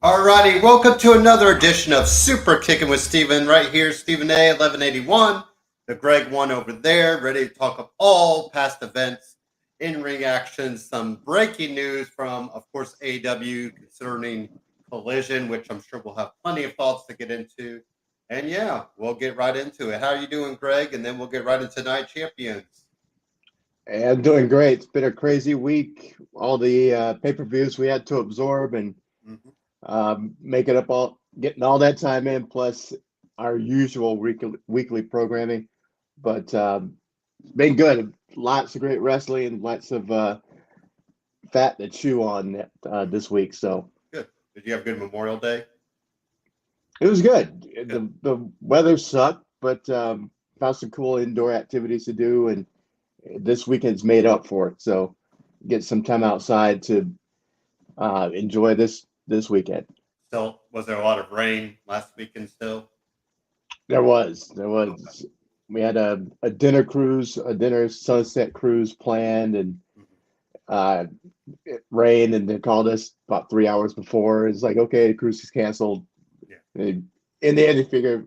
Alrighty, welcome to another edition of Superkickin with Steven. Right here, Stephen A, 1181. The Greg one over there, ready to talk of all past events, in-ring action, some breaking news from, of course, AEW concerning Collision, which I'm sure we'll have plenty of thoughts to get into. And yeah, we'll get right into it. How are you doing, Greg? And then we'll get right into Night Champions. Hey, I'm doing great. It's been a crazy week. All the pay-per-views we had to absorb and making up getting all that time in, plus our usual weekly programming. But it's been good. Lots of great wrestling and lots of fat to chew on this week. So Good. Did you have a good Memorial Day? it was good. The weather sucked, but found some cool indoor activities to do, and this weekend's made up for it. So get some time outside to enjoy this weekend. Still, was there a lot of rain last weekend still? There was. Okay. We had a dinner sunset cruise planned, and uh, it rained, and they called us about 3 hours before. It's like, okay, the cruise is canceled. Yeah. And in the end, you figure,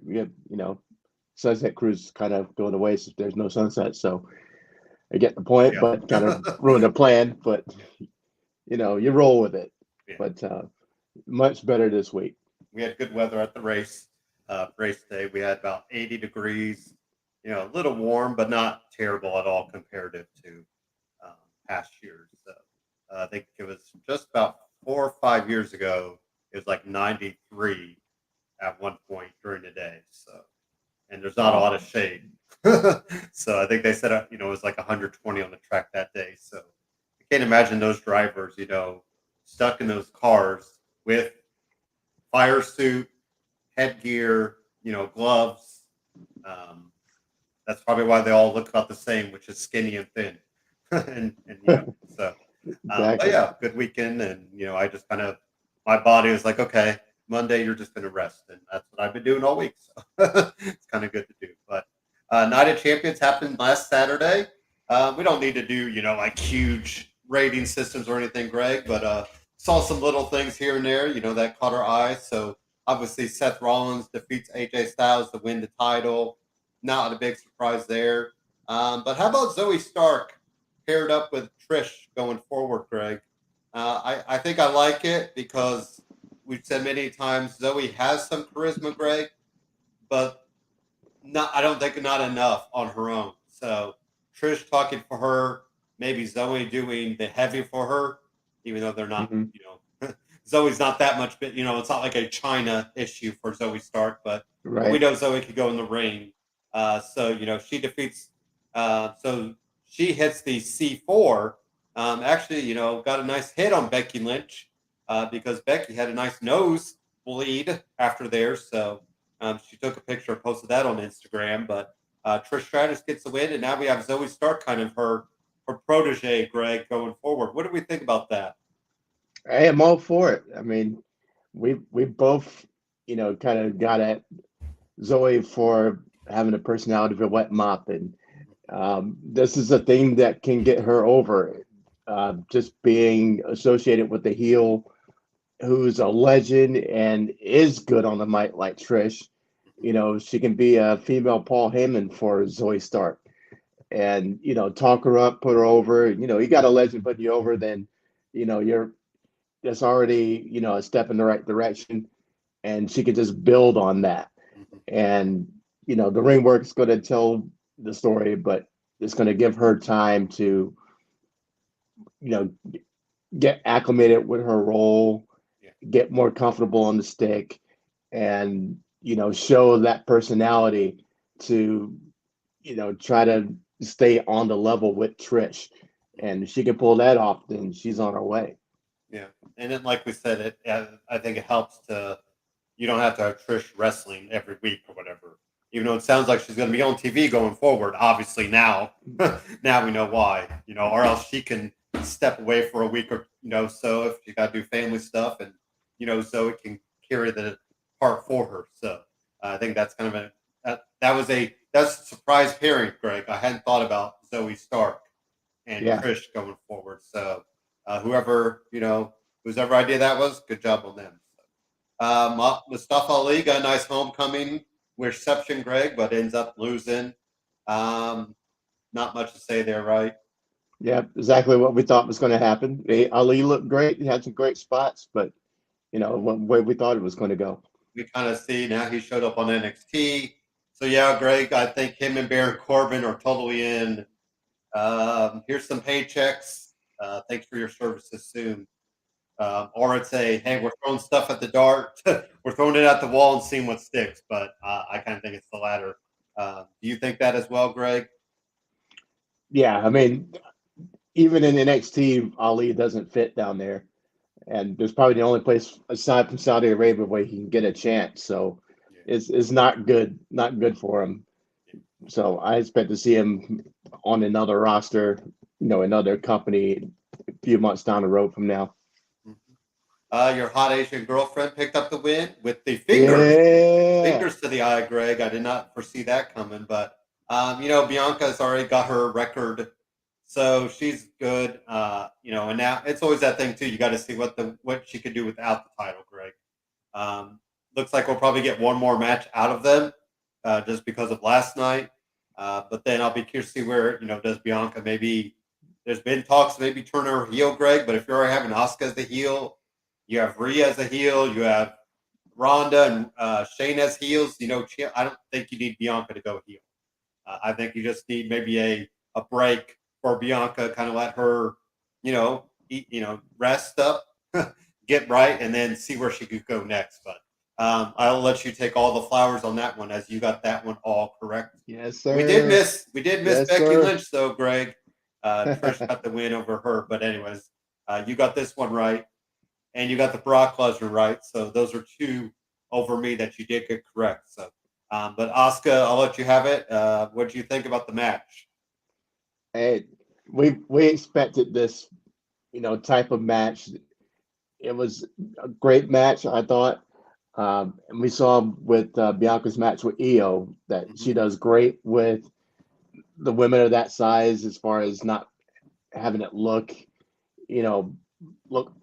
sunset cruise is kind of going to waste if there's no sunset. So I get the point, but kind of ruined the plan. But you roll with it. Yeah. But much better this week. We had good weather at the race day. We had about 80 degrees, a little warm, but not terrible at all comparative to past years. So I think it was just about 4 or 5 years ago. It was like 93 at one point during the day. So, and there's not a lot of shade. So I think they said, it was like 120 on the track that day. So I can't imagine those drivers, stuck in those cars with fire suit, headgear, gloves. That's probably why they all look about the same, which is skinny and thin. and so, Exactly. but yeah, good weekend. And, I just kind of, my body was like, okay, Monday, you're just going to rest. And that's what I've been doing all week. So it's kind of good to do. But Night of Champions happened last Saturday. We don't need to do, like huge rating systems or anything, Greg, but saw some little things here and there, that caught our eye. So obviously Seth Rollins defeats AJ Styles to win the title. Not a big surprise there. But how about Zoe Stark paired up with Trish going forward, Greg? I think I like it because we've said many times Zoe has some charisma, Greg, but I don't think not enough on her own. So Trish talking for her, maybe Zoe doing the heavy for her, even though they're not, Zoe's not that much, but it's not like a China issue for Zoe Stark, but Right. we know Zoe could go in the ring. So she defeats. So she hits the C4. Actually, got a nice hit on Becky Lynch because Becky had a nice nose bleed after theirs. So she took a picture and posted that on Instagram. But Trish Stratus gets the win, and now we have Zoe Stark, kind of her protege, Greg, going forward. What do we think about that? I am all for it. I mean, we both, kind of got at Zoe for having a personality of a wet mop, and this is a thing that can get her over. Just being associated with the heel, who's a legend and is good on the mic like Trish. She can be a female Paul Heyman for Zoe Stark, and talk her up, put her over. You got a legend putting you over, then you're that's already a step in the right direction, and she could just build on that. And the ring work is going to tell the story, but it's going to give her time to you know get acclimated with her role, get more comfortable on the stick, and show that personality to try to stay on the level with Trish. And if she can pull that off, then she's on her way. Yeah, and then like we said, I think it helps to you don't have to have Trish wrestling every week or whatever. Even though it sounds like she's going to be on TV going forward, obviously now, now we know why, or else she can step away for a week or so if she got to do family stuff, and so it can carry the part for her. So I think that's kind of that's a surprise pairing, Greg. I hadn't thought about Zoe Stark and Yeah. Trish going forward. So whoever whose ever idea that was, good job on them. Mustafa Ali got a nice homecoming reception, Greg, but ends up losing. Not much to say there, right? Yeah, exactly what we thought was going to happen. Ali looked great. He had some great spots, but what way we thought it was going to go. We kind of see now he showed up on NXT. So yeah, Greg, I think him and Baron Corbin are totally in. Here's some paychecks. Thanks for your services soon. Or it's hey, we're throwing stuff at the dart. We're throwing it at the wall and seeing what sticks. But I kind of think it's the latter. Do you think that as well, Greg? Yeah, I mean, even in NXT, Ali doesn't fit down there. And there's probably the only place aside from Saudi Arabia where he can get a chance. So it's not good for him. So I expect to see him on another roster, another company a few months down the road from now. Your hot Asian girlfriend picked up the win with the fingers to the eye, Greg. I did not foresee that coming, but Bianca's already got her record, so she's good. And now it's always that thing too. You got to see what she could do without the title, Greg. Looks like we'll probably get one more match out of them, just because of last night. But then I'll be curious to see where does Bianca maybe. There's been talks maybe turn her heel, Greg, but if you're already having Asuka as the heel. You have Rhea as a heel. You have Ronda and Shayna as heels. I don't think you need Bianca to go heel. I think you just need maybe a break for Bianca, kind of let her, rest up, get right, and then see where she could go next. But I'll let you take all the flowers on that one, as you got that one all correct. Yes, sir. We did miss Yes, Becky sir. Lynch though, Greg. Trish got the win over her, but anyways, you got this one right. And you got the Brock Lesnar right. So those are two over me that you did get correct. So, but Asuka, I'll let you have it. What do you think about the match? Hey, we expected this, type of match. It was a great match, I thought. And we saw with Bianca's match with Io that she does great with the women of that size, as far as not having it look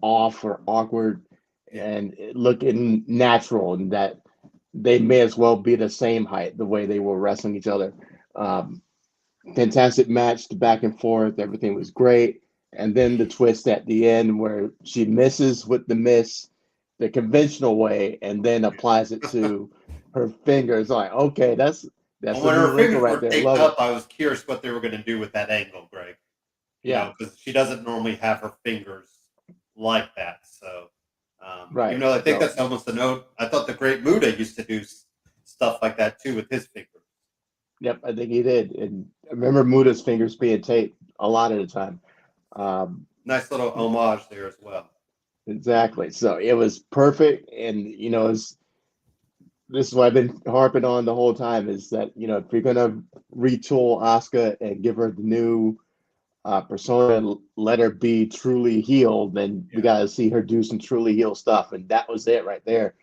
off or awkward, and looking natural, and that they may as well be the same height the way they were wrestling each other. Fantastic match, the back and forth, everything was great. And then the twist at the end where she misses with the miss the conventional way and then applies it to her fingers. Like, okay, that's when a her new fingers wrinkle right were there. taped Love up, it. I was curious what they were going to do with that angle, Greg. Because she doesn't normally have her fingers like that. So, Right. even though I think that's almost a note, I thought the Great Muta used to do stuff like that too with his fingers. Yep, I think he did. And I remember Muta's fingers being taped a lot of the time. Nice little homage there as well. Exactly. So it was perfect. And, this is what I've been harping on the whole time, is that, if you're going to retool Asuka and give her the new persona, let her be truly healed, then we got to see her do some truly healed stuff. And that was it right there.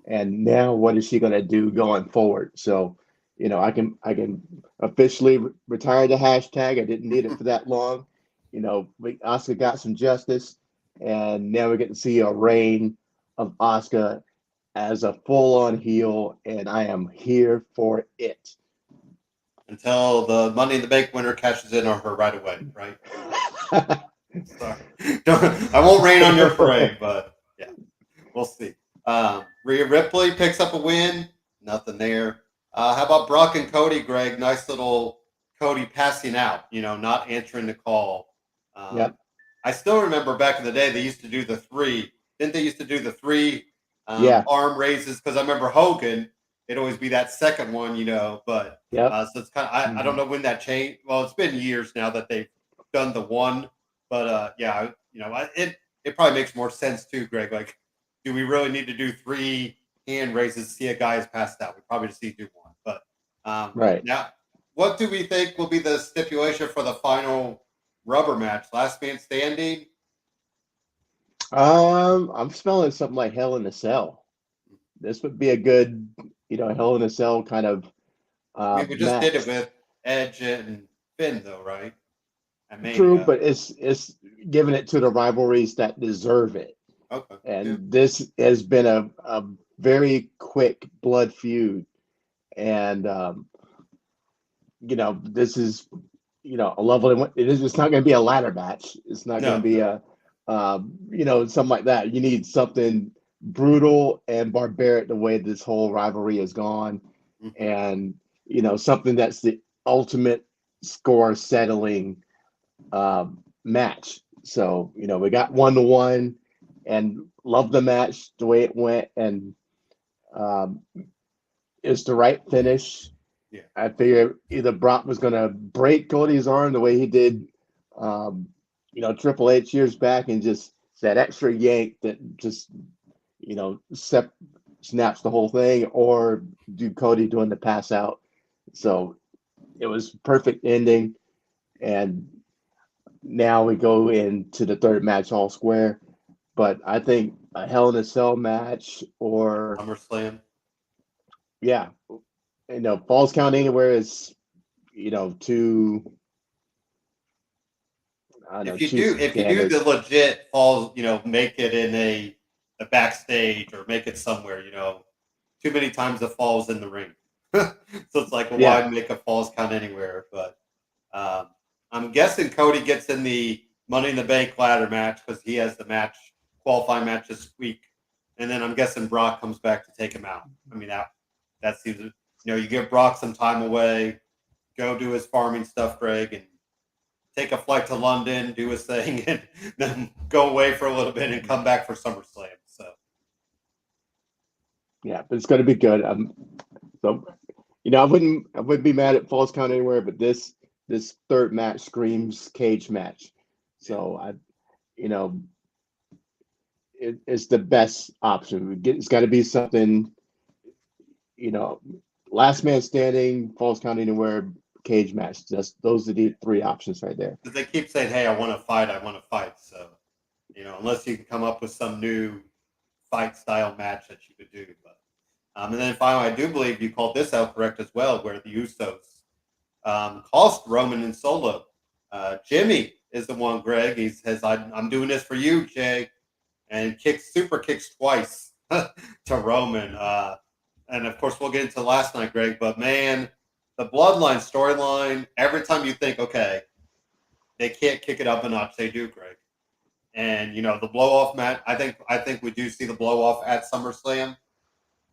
And now what is she going to do going forward? So, I can officially retire the hashtag. I didn't need it for that long. Asuka got some justice, and now we get to see a reign of Asuka as a full-on heel, and I am here for it. Until the Money in the Bank winner cashes in on her right away, right? Sorry. I won't rain on your parade, but yeah, we'll see. Rhea Ripley picks up a win. Nothing there. How about Brock and Cody, Greg? Nice little Cody passing out, not answering the call. Yep. I still remember back in the day, they used to do the three. Didn't they used to do the three arm raises? Because I remember Hogan, it'd always be that second one, but so it's kind of, I don't know when that changed. Well, it's been years now that they've done the one, but it probably makes more sense too, Greg. Like, do we really need to do three hand raises to see a guy is passed out? We probably just need to do one. But right now, what do we think will be the stipulation for the final rubber match? Last man standing? I'm smelling something like Hell in a Cell. This would be a good, Hell in a Cell kind of we just match. did it with Edge and Finn, though, right? True, but it's giving it to the rivalries that deserve it. Okay. And this has been a very quick blood feud, and this is a level. It's not going to be a ladder match. It's not going to No, be no. a something like that. You need something brutal and barbaric the way this whole rivalry has gone, Mhm. and something that's the ultimate score settling match. So we got 1-1, and love the match the way it went, and um, it's the right finish. Yeah. I figured either Brock was going to break Cody's arm the way he did, Triple H years back, and just that extra yank that just, snaps the whole thing, or do Cody doing the pass out. So it was perfect ending. And now we go into the third match all square. But I think a Hell in a Cell match, or, SummerSlam. yeah, Falls Count Anywhere is, too, I don't know, too If you do standard. the legit falls, make it in a backstage or make it somewhere, too many times the falls in the ring. So it's like, well, Yeah, why make a falls count anywhere? But um, I'm guessing Cody gets in the Money in the Bank ladder match because he has the qualifying match this week, and then I'm guessing Brock comes back to take him out. I mean that seems, you give Brock some time away, go do his farming stuff, Greg, and take a flight to London, do his thing, and then go away for a little bit and come back for SummerSlam. So yeah, but it's going to be good. So I wouldn't be mad at Falls Count Anywhere, but this third match screams cage match. yeah, So you know, it's the best option. It's got to be something, you know, last man standing, Falls Count Anywhere, cage match. Those are the three options right there. because they keep saying, "Hey, I want to fight. I want to fight." So unless you can come up with some new fight style match that you could do, but and then finally, I do believe you called this out correct as well, where the Usos cost Roman and Solo. Jimmy is the one, Greg. He says, I'm doing this for you, Jay, and super kicks twice to Roman. And of course, we'll get into last night, Greg, but man, the Bloodline storyline, every time you think, okay, they can't kick it up a notch, they do, Greg. And the blow off match, I think we do see the blow off at SummerSlam,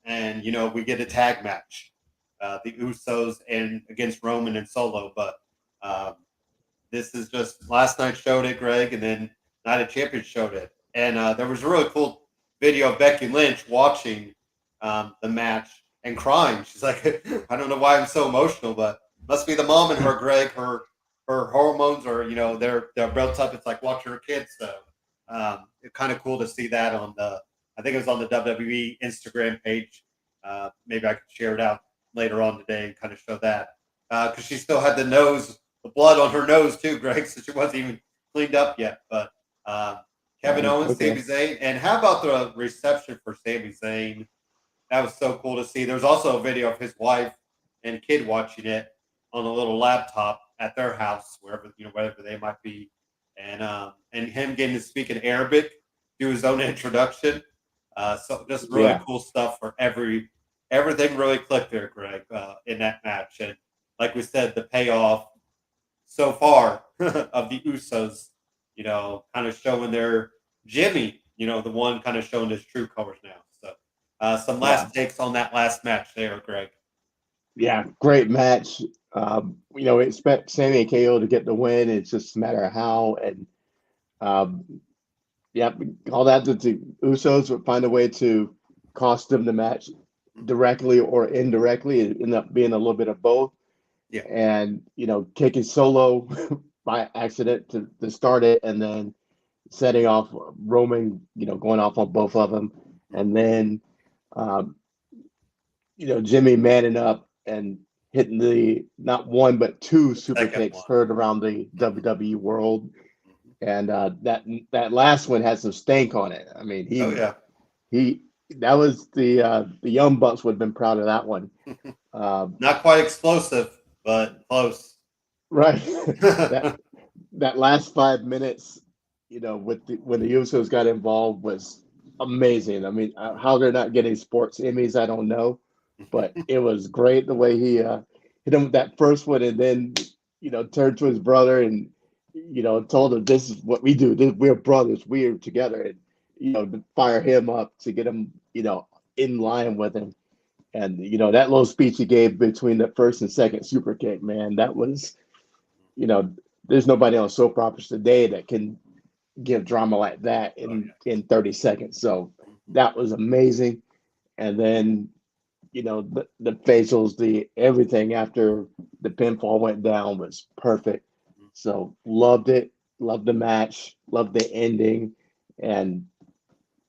and we get a tag match, the Usos and against Roman and Solo. But um, this is just last night showed it, Greg, and then Night of Champions showed it. And there was a really cool video of Becky Lynch watching the match and crying. She's like, I don't know why I'm so emotional, but must be the mom in her, Greg. Her hormones are, they're built up. It's like watching her kids. So it's kind of cool to see that on I think it was on the WWE Instagram page. Maybe I could share it out later on today and kind of show that because she still had the blood on her nose too, Greg, so she wasn't even cleaned up yet. But Kevin Owens, Okay. Sami Zayn, and how about the reception for Sami Zayn? That was so cool to see. There's also a video of his wife and kid watching it on a little laptop at their house, wherever they might be, and him getting to speak in Arabic, do his own introduction. So just really Yeah. cool stuff for everything really clicked there, Greg, in that match. And like we said, the payoff so far of the Usos, kind of showing their Jimmy, the one kind of showing his true colors now. So some Yeah. last takes on that last match there, Greg. Yeah. Great match. We expect Sammy and KO to get the win. It's just a matter of how. And yeah, all that the Usos would find a way to cost them the match directly or indirectly. It ended up being a little bit of both. Yeah. And kicking Solo by accident to start it, and then setting off Roman, going off on both of them, and then um, Jimmy manning up and hitting the not one but two super Second kicks one. heard around the Mhm. WWE world, Mhm. and that last one had some stank on it. I mean, Oh yeah. he that was the Young Bucks would have been proud of that one. Um, Not quite explosive, but close. right. that that last 5 minutes, with when the Usos got involved was amazing. I mean, how they're not getting sports Emmys, I don't know, but it was great the way he hit him with that first one, and then turned to his brother and told him, "This is what we do. We're brothers. We're together." And to fire him up to get him in line with him. And that little speech he gave between the first and second super kick, man, that was you know there's nobody on soap operas today that can give drama like that Oh, in 30 seconds. So that was amazing. And then the facials, the everything after the pinfall went down was perfect. So loved it, loved the match, loved the ending, and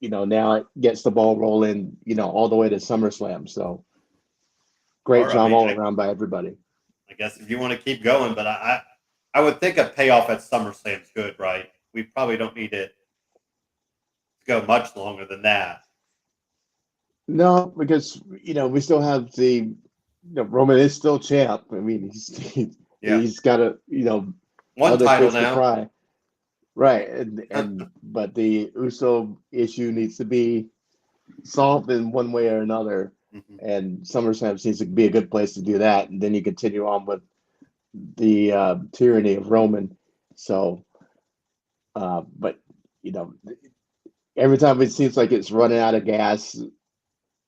now it gets the ball rolling, all the way to SummerSlam. So Or great I job mean, all around by everybody. I guess if you want to keep going, but I would think a payoff at SummerSlam is good, right? We probably don't need it to go much longer than that. No, because we still have Roman is still champ. I mean, Yeah, he's got a one other title fish to now. fry. Right, and but the Uso issue needs to be solved in one way or another, Mhm. and SummerSlam seems to be a good place to do that. And then you continue on with the tyranny of Roman. So, but you know, every time it seems like it's running out of gas,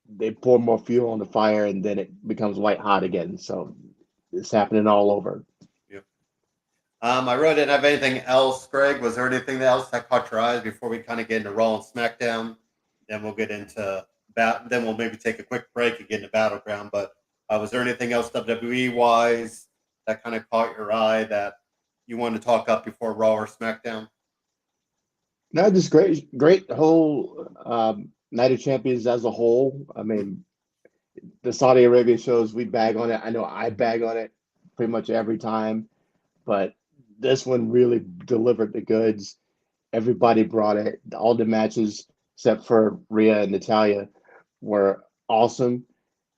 they pour more fuel on the fire, and then it becomes white hot again. So it's happening all over. Yep. I really didn't have anything else, Greg. Was there anything else that caught your eyes before we kind of get into Raw and SmackDown? Then we'll get into Then we'll maybe take a quick break and get into Battleground. But was there anything else WWE wise that kind of caught your eye that you wanted to talk up before Raw or SmackDown? No, just great whole Night of Champions as a whole. I mean, the Saudi Arabia shows we bag on it. I know I bag on it pretty much every time, but this one really delivered the goods. Everybody brought it. All the matches except for Rhea and Natalia were awesome.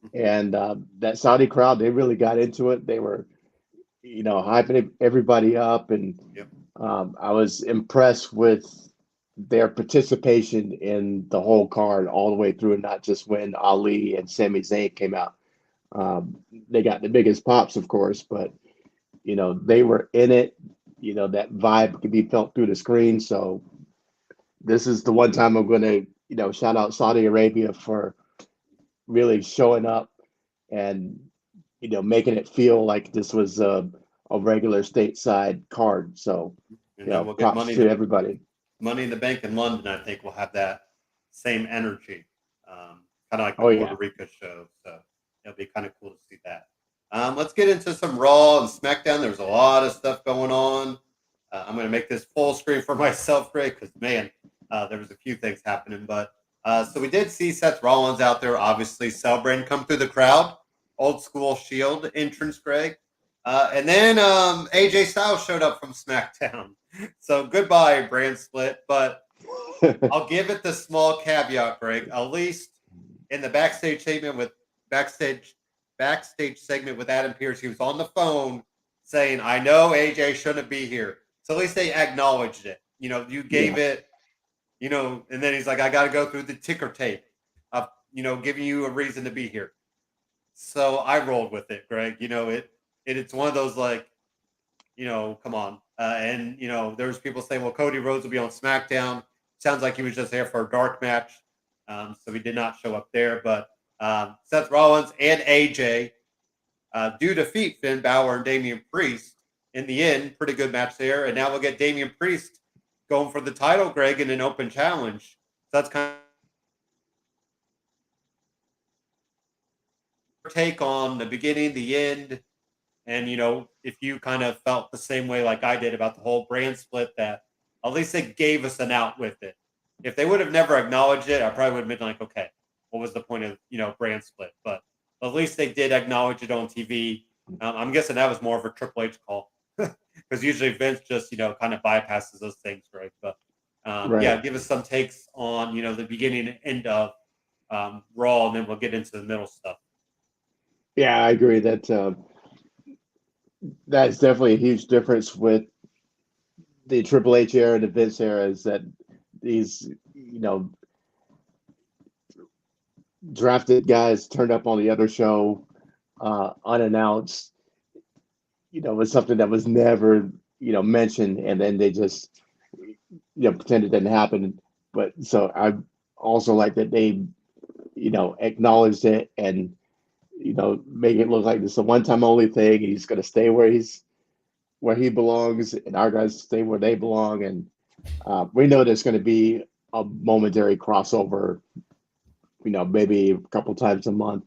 Mhm. And that Saudi crowd, they really got into it. They were, hyping everybody up, and Yep. I was impressed with their participation in the whole card all the way through, and not just when Ali and Sami Zayn came out. They got the biggest pops, of course, but they were in it. That vibe could be felt through the screen. So this is the one time I'm going to, shout out Saudi Arabia for really showing up and, making it feel like this was a regular stateside card. So, And then we'll get props to everybody. Money in the Bank in London. I think will have that same energy, kind of like the Oh Puerto yeah. Rico show. So it'll be kind of cool to see that. Let's get into some Raw and SmackDown. There's a lot of stuff going on. I'm going to make this full screen for myself, Greg, because man, there was a few things happening. But so we did see Seth Rollins out there, obviously celebrating, come through the crowd, old school Shield entrance, Greg. And then AJ Styles showed up from SmackDown. So goodbye, brand split. But I'll give it the small caveat, Greg. At least in the backstage segment with Adam Pearce, he was on the phone saying, "I know AJ shouldn't be here." So at least they acknowledged it. You gave Yeah. it. And then he's like, "I got to go through the ticker tape of giving you a reason to be here." So I rolled with it, Greg. It's one of those like, come on. And there's people saying, well, Cody Rhodes will be on SmackDown. Sounds like he was just there for a dark match. So he did not show up there. But Seth Rollins and AJ do defeat Finn Balor and Damian Priest in the end. Pretty good match there. And now we'll get Damian Priest going for the title, Greg, in an open challenge. So that's kind of take on the beginning, the end. And, if you kind of felt the same way like I did about the whole brand split, that at least they gave us an out with it. If they would have never acknowledged it, I probably would have been like, okay, what was the point of, brand split? But at least they did acknowledge it on TV. I'm guessing that was more of a Triple H call because usually Vince just, kind of bypasses those things, right? But yeah, Right. give us some takes on, the beginning and end of Raw, and then we'll get into the middle stuff. Yeah, I agree that that's definitely a huge difference with the Triple H era and the Vince era, is that these, drafted guys turned up on the other show unannounced. It was something that was never mentioned, and then they just pretend it didn't happen. But so I also like that they acknowledged it and make it look like this is a one-time only thing. He's going to stay where he belongs, and our guys stay where they belong. And we know there's going to be a momentary crossover, maybe a couple times a month.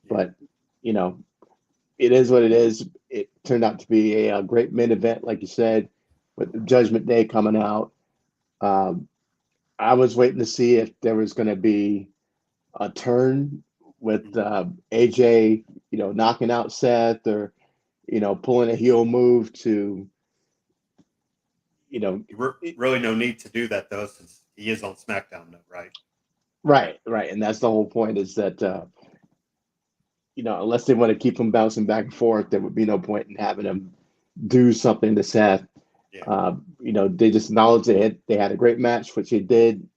But it is what it is. It turned out to be a great main event, like you said, with Judgment Day coming out. I was waiting to see if there was going to be a turn with AJ, knocking out Seth, or pulling a heel move to, Really no need to do that though, since he is on SmackDown, though, right? Right, and that's the whole point. Is that unless they want to keep him bouncing back and forth, there would be no point in having him do something to Seth. Yeah. They just acknowledged they had a great match, which they did,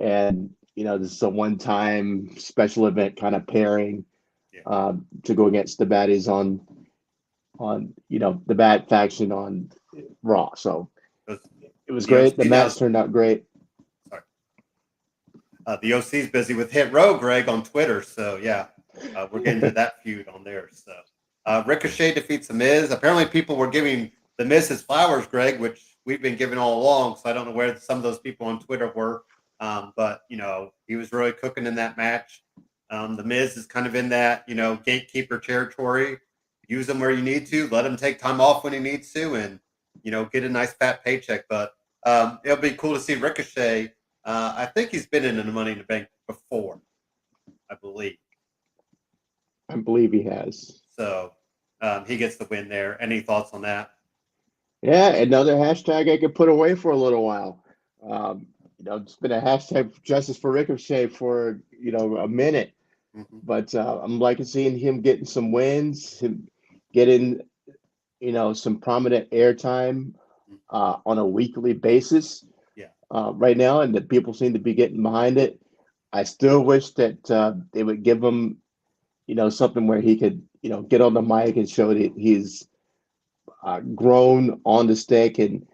and this is a one-time special event kind of pairing to go against the baddies on the bad faction on Raw. So it was great. The match turned out great. Sorry. The OC's busy with Hit Row, Greg, on Twitter. So yeah, we're getting to that feud on there. So Ricochet defeats The Miz. Apparently, people were giving The Miz his flowers, Greg, which we've been giving all along. So I don't know where some of those people on Twitter were. But he was really cooking in that match. The Miz is kind of in that gatekeeper territory. Use him where you need to. Let him take time off when he needs to, and get a nice fat paycheck. But it'll be cool to see Ricochet. I think he's been in the Money in the Bank before, I believe. I believe he has. So he gets the win there. Any thoughts on that? Yeah, another hashtag I could put away for a little while. It's been a hashtag justice for Ricochet for a minute, but I'm liking seeing him getting some wins, him getting some prominent airtime on a weekly basis. Yeah. Right now, and that people seem to be getting behind it. I still wish that they would give him something where he could get on the mic and show that he's grown on the stick, and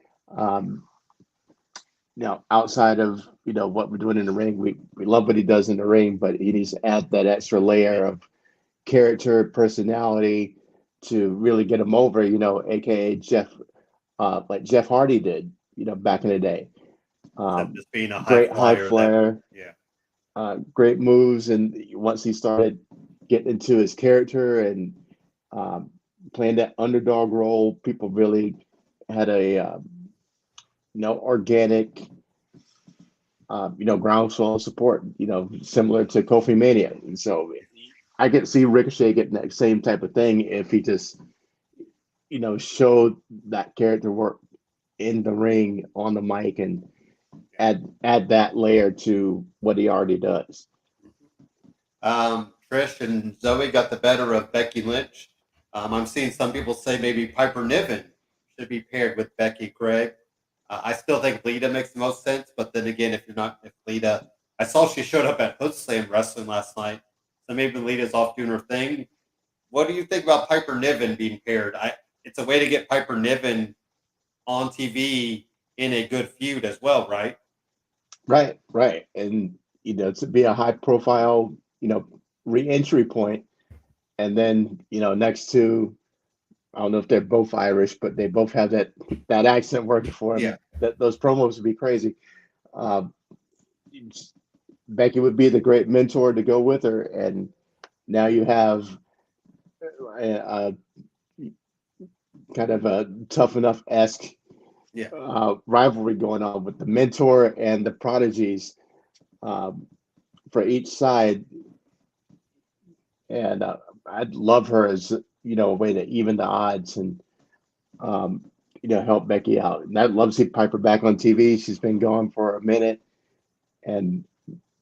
outside of what we're doing in the ring, we love what he does in the ring, but he needs to add that extra layer of character, personality to really get him over. AKA Jeff, like Jeff Hardy did, back in the day. Just being a great high flyer, great moves, and once he started getting into his character and playing that underdog role, people really had a organic groundswell of support, similar to Kofi Mania. And so I could see Ricochet getting that same type of thing if he just showed that character work in the ring, on the mic, and add that layer to what he already does. Trish and Zoe got the better of Becky Lynch. I'm seeing some people say maybe Piper Niven should be paired with Becky, Greg. I still think Lita makes the most sense, but then again, if Lita, I saw she showed up at Hood Slam Wrestling last night, so maybe Lita's off doing her thing. What do you think about Piper Niven being paired? It's a way to get Piper Niven on TV in a good feud as well, right? Right. And, to be a high profile, re-entry point. And then, next to, I don't know if they're both Irish, but they both have that accent working for them. Yeah. Those promos would be crazy. Becky would be the great mentor to go with her. And now you have a kind of a Tough Enough-esque rivalry going on with the mentor and the prodigies for each side. And I'd love her as a way to even the odds and help Becky out. And I'd love to see Piper back on TV. She's been gone for a minute, and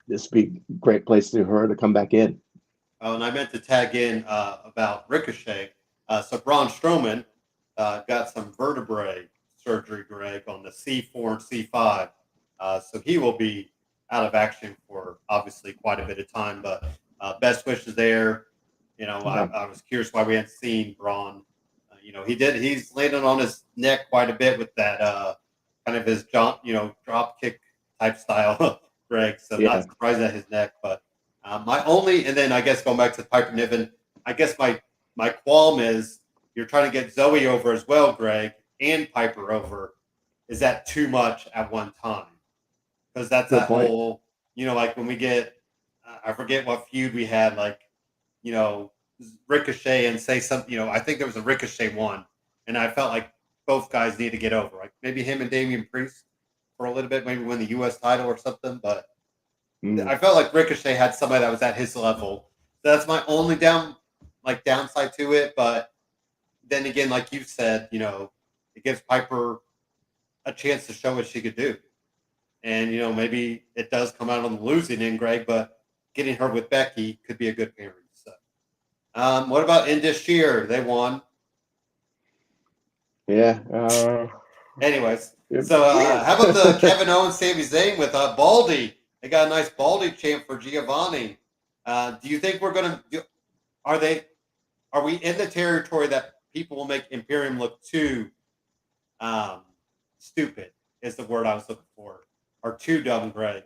this would be a great place for her to come back in. Oh, and I meant to tag in about Ricochet. So Braun Strowman got some vertebrae surgery, Greg, on the C4 and C5. So he will be out of action for obviously quite a bit of time. But Best wishes there. You know, Yeah. I was curious why we hadn't seen Braun. You know, he's landed on his neck quite a bit with that kind of his drop kick type style, Greg. So Yeah. not surprised at his neck. But my only, and then I guess going back to Piper Niven, I guess my qualm is you're trying to get Zoe over as well, Greg, and Piper over. Is that too much at one time? Because that's Good that point. whole, like when we get, I forget what feud we had, like, you know, Ricochet and say something, I think there was a Ricochet one, and I felt like both guys need to get over, like maybe him and Damian Priest for a little bit, maybe win the U.S. title or something, but I felt like Ricochet had somebody that was at his level. So that's my only downside to it, but then again, like you said, it gives Piper a chance to show what she could do. And, maybe it does come out on the losing end, Greg, but getting her with Becky could be a good pairing. So, what about Indus Shear? They won. Yeah. Anyways, so how about the Kevin Owens, Sami Zayn with Baldy? They got a nice Baldy chant for Giovanni. Do you think we're going to are we in the territory that people will make Imperium look too stupid is the word I was looking for, or too dumb, Greg?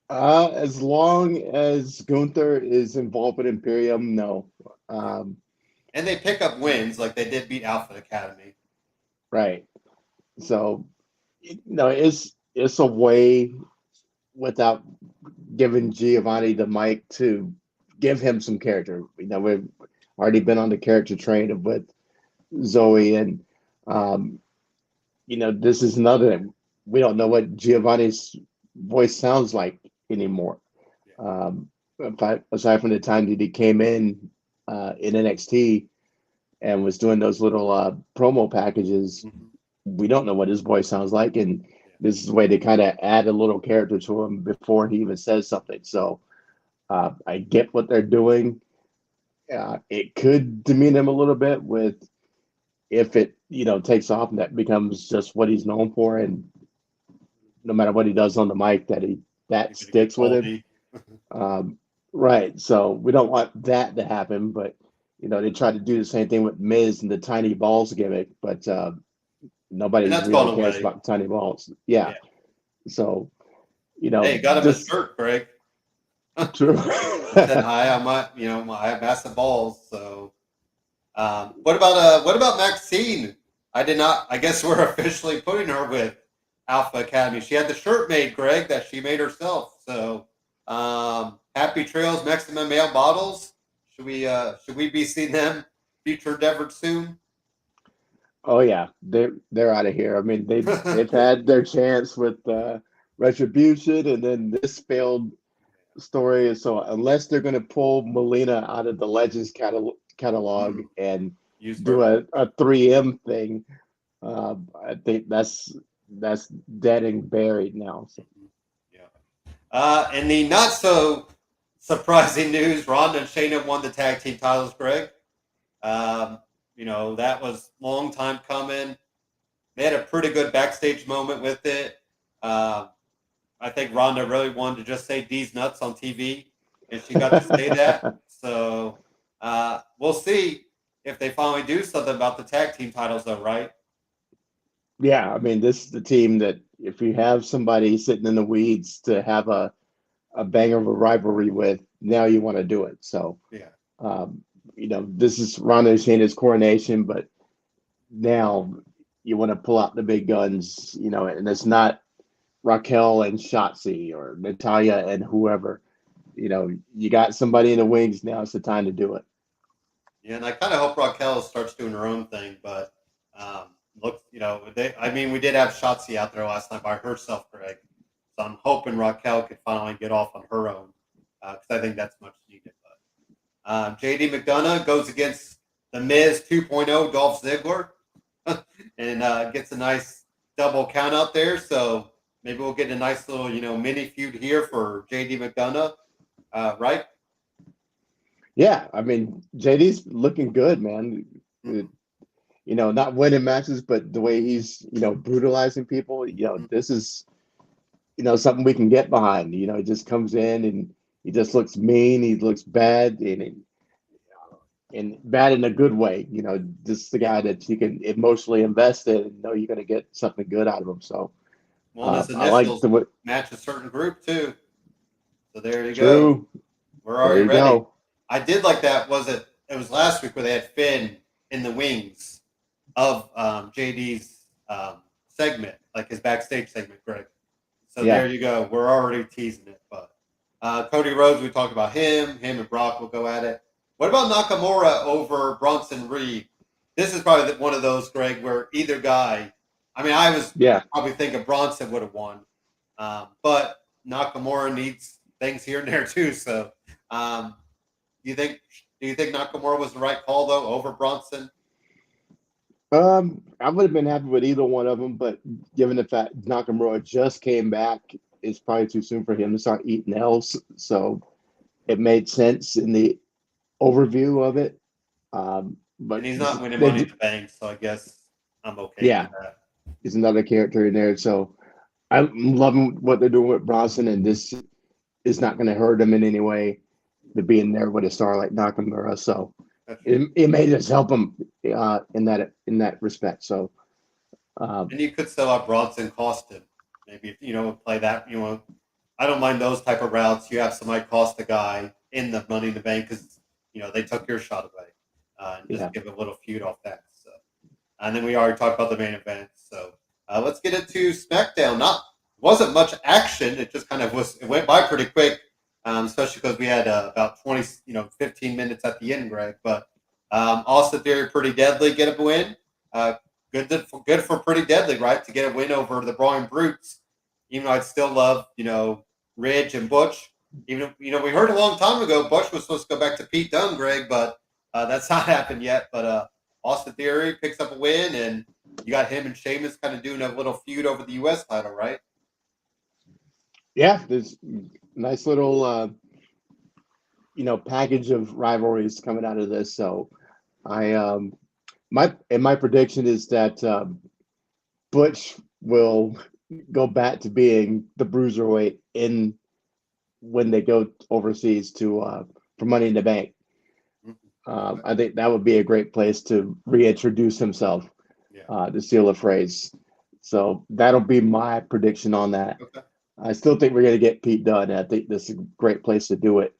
As long as Gunther is involved with Imperium, no. And they pick up wins, like they did beat Alpha Academy. Right. So, it's a way without giving Giovanni the mic to give him some character. We've already been on the character train with Zoe, and this is another. We don't know what Giovanni's voice sounds like anymore. Aside from the time that he came in NXT and was doing those little promo packages, we don't know what his voice sounds like, and this is a way to kind of add a little character to him before he even says something. So I get what they're doing. It could demean him a little bit if it takes off and that becomes just what he's known for, and no matter what he does on the mic, that sticks with him. Right. So we don't want that to happen, but they tried to do the same thing with Miz and the tiny balls gimmick, but nobody really cares about tiny balls. Yeah. So hey, got him a shirt, Greg. True. Said hi. I have massive balls. So, what about Maxine? I did not. I guess we're officially putting her with Alpha Academy. She had the shirt made, Greg, that she made herself. So, happy trails, Maximum Male Bottles. Should we be seeing them future endeavored soon? Oh yeah, they're out of here. I mean, they've had their chance with Retribution, and then this failed story. So unless they're going to pull Melina out of the Legends catalog and do a 3M thing, I think that's dead and buried now. So. Yeah. And the not so surprising news: Ronda and Shayna won the tag team titles. Greg, that was long time coming. They had a pretty good backstage moment with it. I think Ronda really wanted to just say D's nuts on TV, and she got to say that. So we'll see if they finally do something about the tag team titles, though, right? Yeah, I mean, this is the team that if you have somebody sitting in the weeds to have a banger of a rivalry with, now you want to do it. So, this is Ronda and Shayna's coronation, but now you want to pull out the big guns, and it's not Raquel and Shotzi or Natalia and whoever. You got somebody in the wings. Now it's the time to do it. Yeah, and I kind of hope Raquel starts doing her own thing, but we did have Shotzi out there last night by herself, Greg. So I'm hoping Raquel could finally get off on her own because I think that's much needed. But JD McDonough goes against the Miz 2.0 Dolph Ziggler and gets a nice double count out there. So maybe we'll get a nice little, mini feud here for JD McDonough, right? Yeah, I mean, JD's looking good, man. Not winning matches, but the way he's, brutalizing people, this is, something we can get behind. He just comes in and, he just looks mean. He looks bad, and bad in a good way. Just the guy that you can emotionally invest in and know you're going to get something good out of him. So Well, his I like initials the match a certain group too. So there you go. true. We're There already you ready. go. I did like that. It was last week where they had Finn in the wings of JD's segment, like his backstage segment, Greg. So Yeah. there you go. We're already teasing it. But Cody Rhodes, we talked about him. Him and Brock will go at it. What about Nakamura over Bronson Reed? This is probably one of those, Greg, where either guy. I mean, I was Yeah. probably thinking Bronson would have won, but Nakamura needs things here and there too. So, do you think Nakamura was the right call though over Bronson? I would have been happy with either one of them, but given the fact Nakamura just came back, it's probably too soon for him to start eating else. So it made sense in the overview of it. But And he's not winning they Money in the Bank, so I guess I'm okay yeah, with that. he's another character in there. So I'm loving what they're doing with Bronson, and this is not going to hurt him in any way to be in there with a star like Nakamura. So it may just help him in that respect. So And you could still have Bronson cost him. Maybe if play that. I don't mind those type of routes. You have somebody cost the guy in the Money in the Bank because they took your shot away, and just give a little feud off that. So, and then we already talked about the main event. So let's get into SmackDown. Wasn't much action. It just kind of was. It went by pretty quick, especially because we had about 20, 15 minutes at the end, Greg. But Austin Theory, Pretty Deadly, get a win. Good for Pretty Deadly, right? To get a win over the Brawling Brutes. Even though I'd still love, Ridge and Butch. Even we heard a long time ago Butch was supposed to go back to Pete Dunne, Greg, but that's not happened yet. But Austin Theory picks up a win, and you got him and Sheamus kind of doing a little feud over the U.S. title, right? Yeah, there's nice little package of rivalries coming out of this. So I my prediction is that Butch will go back to being the bruiserweight when they go overseas for Money in the Bank. I think that would be a great place to reintroduce himself, to steal a phrase. So that'll be my prediction on that. Okay. I still think we're going to get Pete Dunne. I think this is a great place to do it,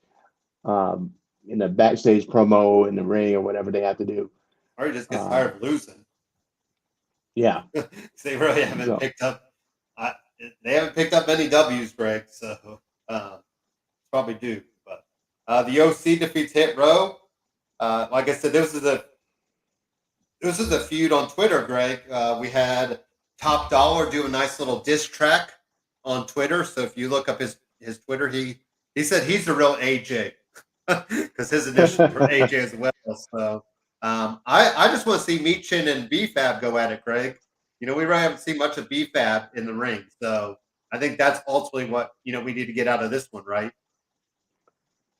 in a backstage promo in the ring or whatever they have to do. Or he just gets tired of losing. Yeah. They really haven't picked up. They haven't picked up any W's, Greg. So probably due. But the OC defeats Hit Row. Like I said, this is a feud on Twitter, Greg. We had Top Dollar do a nice little diss track on Twitter. So if you look up his Twitter, he said he's the real AJ because his initials were AJ as well. So I just want to see Meechin and BFAB go at it, Greg. We really haven't seen much of BFAB in the ring. So I think that's ultimately what we need to get out of this one, right?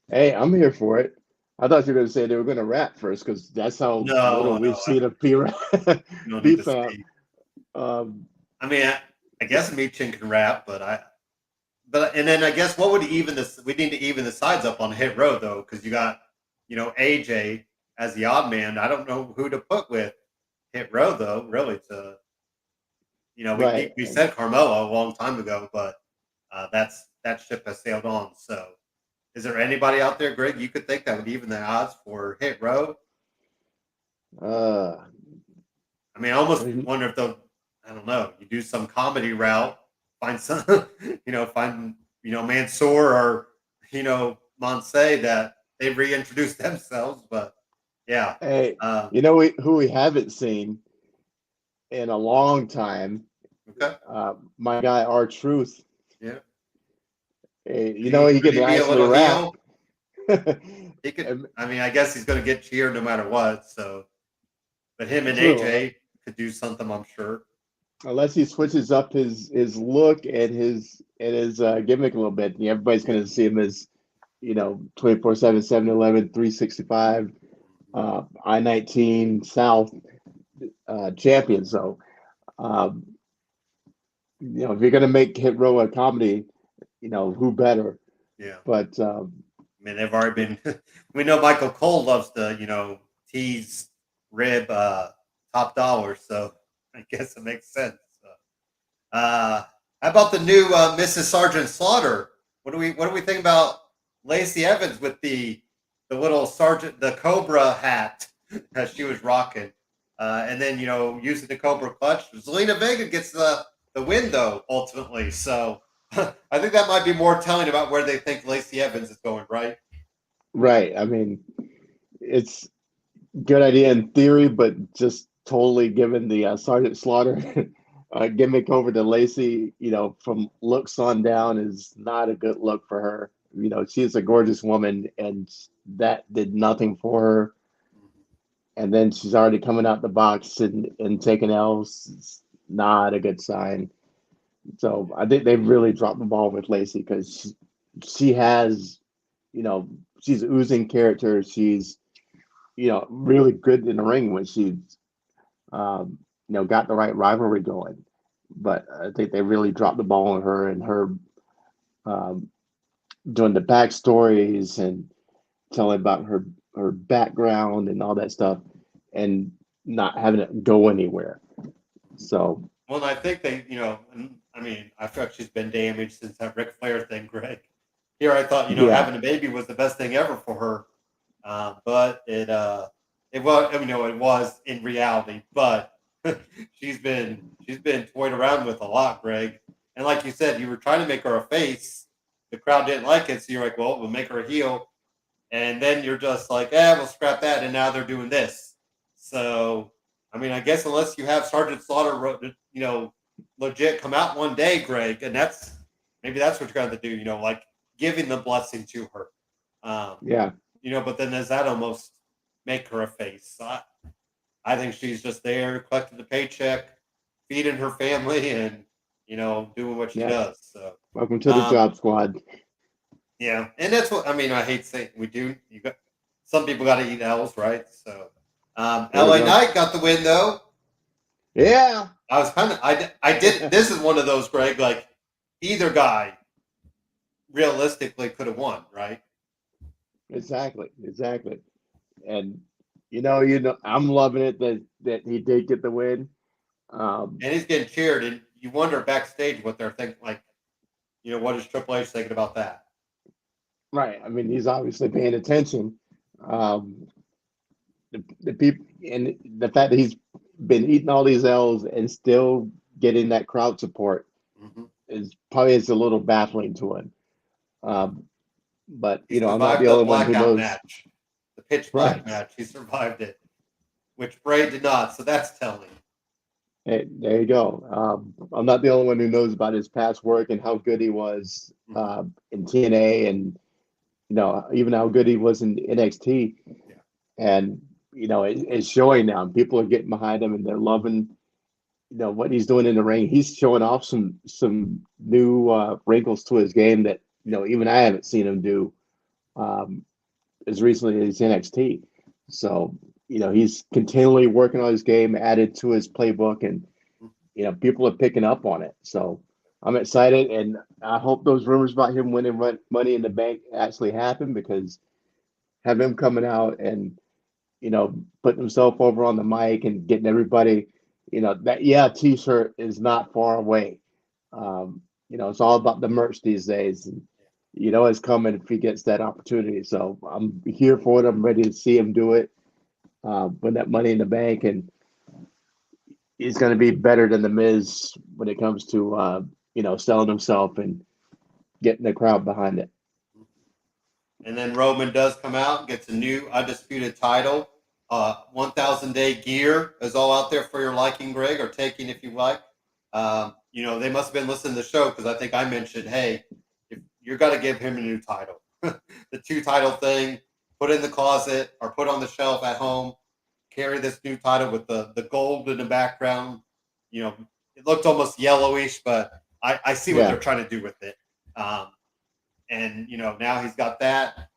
Hey, I'm here for it. I thought you were going to say they were going to rap first because that's how little we've seen of BFAB. I mean, I guess Meechin can rap, and then I guess what would even this? We need to even the sides up on Hit Row though, because you got AJ as the odd man. I don't know who to put with Hit Row though. Really, we said Carmelo a long time ago, but that ship has sailed on. So, is there anybody out there, Greg, you could think that would even the odds for Hit Row? I mean, I almost wonder if they'll. I don't know. You do some comedy route, find some, find Mansoor or Monsey that they reintroduce themselves. But yeah, hey, who we haven't seen in a long time. Okay, my guy R-Truth. Yeah, he can actually rap. He could. I mean, I guess he's going to get cheered no matter what. So, but him and AJ could do something, I'm sure. Unless he switches up his look and his gimmick a little bit, everybody's going to see him as 24/7, 7-Eleven, 365, I-19 South champion. So, if you're going to make Hit Row a comedy, who better? Yeah. But I mean, they've already been. We know Michael Cole loves to, tease Rib top dollar, so I guess it makes sense. How about the new Mrs. Sergeant Slaughter? What do we think about Lacey Evans with the little Sergeant the Cobra hat that she was rocking, and then using the Cobra clutch? Zelina Vega gets the win though ultimately, so I think that might be more telling about where they think Lacey Evans is going, right? right, I mean, it's good idea in theory, but just totally given the Sergeant Slaughter gimmick over to Lacey, from looks on down is not a good look for her. She's a gorgeous woman, and that did nothing for her. And then she's already coming out the box and taking L's. It's not a good sign. So I think they've really dropped the ball with Lacey because she has, you know, she's oozing character. She's, really good in the ring when she's, got the right rivalry going. But I think they really dropped the ball on her and her um, doing the backstories and telling about her background and all that stuff, and not having it go anywhere. So Well, I think I mean, I feel like she's been damaged since that Ric Flair thing, Greg. Here, I thought, yeah, having a baby was the best thing ever for her, but it was, it was in reality, but she's been toyed around with a lot, Greg. And like you said, you were trying to make her a face. The crowd didn't like it, so you're like, well, we'll make her a heel, and then you're just like, we'll scrap that, and now they're doing this. So, I mean, I guess unless you have Sergeant Slaughter, legit come out one day, Greg, and maybe that's what you're going to do, like giving the blessing to her. Um, yeah, but then does that almost make her a face? So I think she's just there collecting the paycheck, feeding her family, and doing what she yeah. does. So, Welcome to the um, job squad. yeah, and that's what I mean. I hate saying we do. You got some people got to eat L's, right? So, There we LA go. Knight got the win though. Yeah, I was kind of I did. This is one of those, Greg. Like either guy realistically could have won, right? exactly, exactly. And I'm loving it that he did get the win. Um, And he's getting cheered, and you wonder backstage what they're thinking. Like, what is Triple H thinking about that? right. I mean, he's obviously paying attention. Um, the people and the fact that he's been eating all these L's and still getting that crowd support Hmm. is probably is a little baffling to him. Um, but He I'm not survived the the only one who blackout knows. match, the pitch black Right. match. He survived it, which Bray did not. So that's telling. Hey, there you go. I'm not the only one who knows about his past work and how good he was Hmm. in TNA, and even how good he was in NXT. Yeah. And it's showing now. People are getting behind him, and they're loving what he's doing in the ring. He's showing off some new wrinkles to his game that Yeah. even I haven't seen him do um, as recently as NXT. So he's continually working on his game, added to his playbook, and Mhm. people are picking up on it. So I'm excited, and I hope those rumors about him winning Money in the Bank actually happen, because have him coming out and putting himself over on the mic and getting everybody, that T-shirt is not far away. It's all about the merch these days, and it's coming if he gets that opportunity. So I'm here for it. I'm ready to see him do it, win that Money in the Bank, and he's going to be better than the Miz when it comes to selling himself and getting the crowd behind it. And then Roman does come out, gets a new undisputed title. 1,000 day gear is all out there for your liking, Greg, or taking if you like. They must have been listening to the show because I think I mentioned, hey, if you're got to give him a new title. The two title thing, put in the closet or put on the shelf at home. Carry this new title with the gold in the background. It looked almost yellowish, but I see what Yeah, they're trying to do with it. Um, and now he's got that,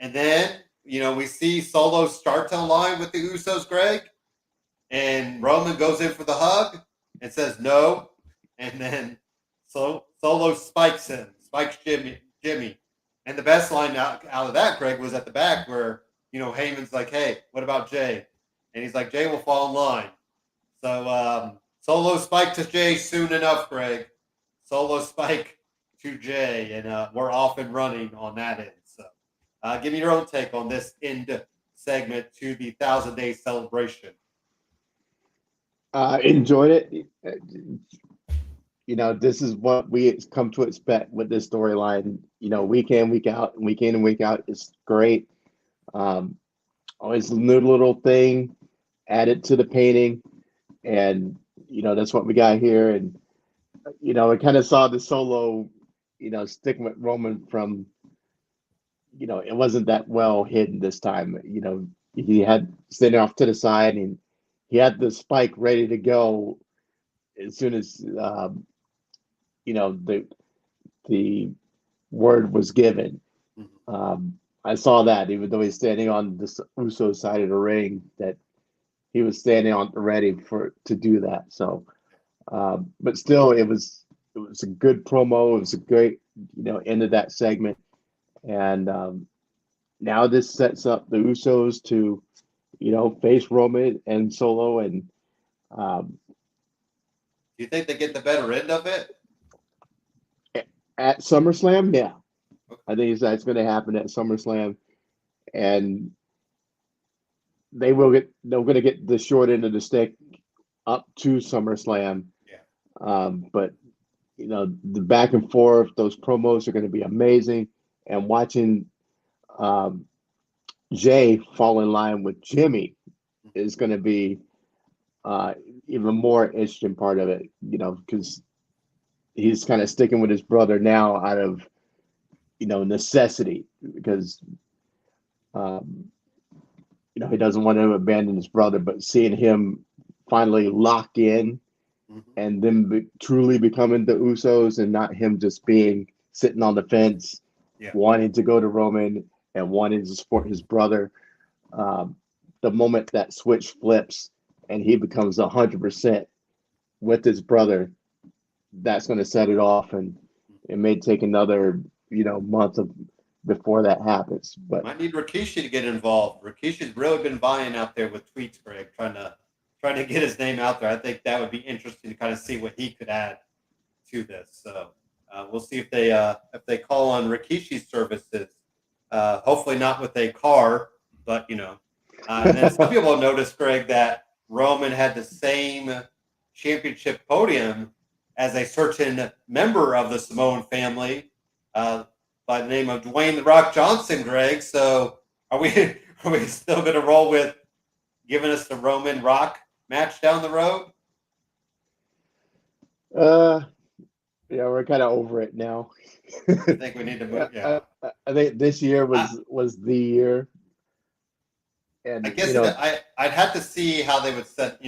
and then we see Solo start to align with the Usos, Greg, and Roman goes in for the hug and says no, and then Solo spikes Jimmy, And the best line out of that, Greg, was at the back where, Heyman's like, hey, what about Jay? And he's like, Jay will fall in line. So solo spike to Jay soon enough, Greg. Solo spike to Jay. And we're off and running on that end. So give me your own take on this end segment to the 1,000-day celebration. Enjoyed it. This is what we come to expect with this storyline. Week in, week out, it's great. Always a new little thing added to the painting, and that's what we got here. And I kind of saw the Solo, sticking with Roman from. It wasn't that well hidden this time. He had standing off to the side, and he had the spike ready to go as soon as the word was given. I saw that, even though he's standing on the Uso side of the ring, that he was standing on ready to do that. So, but still, it was a good promo. It was a great end of that segment, and now this sets up the Usos to face Roman and Solo. And do you think they get the better end of it at SummerSlam? Yeah. I think that's going to happen at SummerSlam, and they're going to get the short end of the stick up to SummerSlam. Yeah. But the back and forth, those promos are going to be amazing, and watching Jay fall in line with Jimmy is going to be even more interesting part of it. Because he's kind of sticking with his brother now out of necessity, because he doesn't want to abandon his brother, but seeing him finally lock in and then truly becoming the Usos, and not him just sitting on the fence, wanting to go to Roman and wanting to support his brother. The moment that switch flips and he becomes 100% with his brother, that's going to set it off, and it may take another month before that happens. But might need Rikishi to get involved. Rikishi's really been vying out there with tweets, Greg, trying to get his name out there. I think that would be interesting to kind of see what he could add to this. So we'll see if they call on Rikishi's services. Hopefully not with a car, but and then some people noticed, Greg, that Roman had the same championship podium as a certain member of the Samoan family by the name of Dwayne "The Rock" Johnson, Greg. So are we still going to roll with giving us the Roman Rock match down the road? Yeah, we're kind of over it now. I think we need to move. Yeah, I think this year was the year. And I guess I'd have to see how they would set.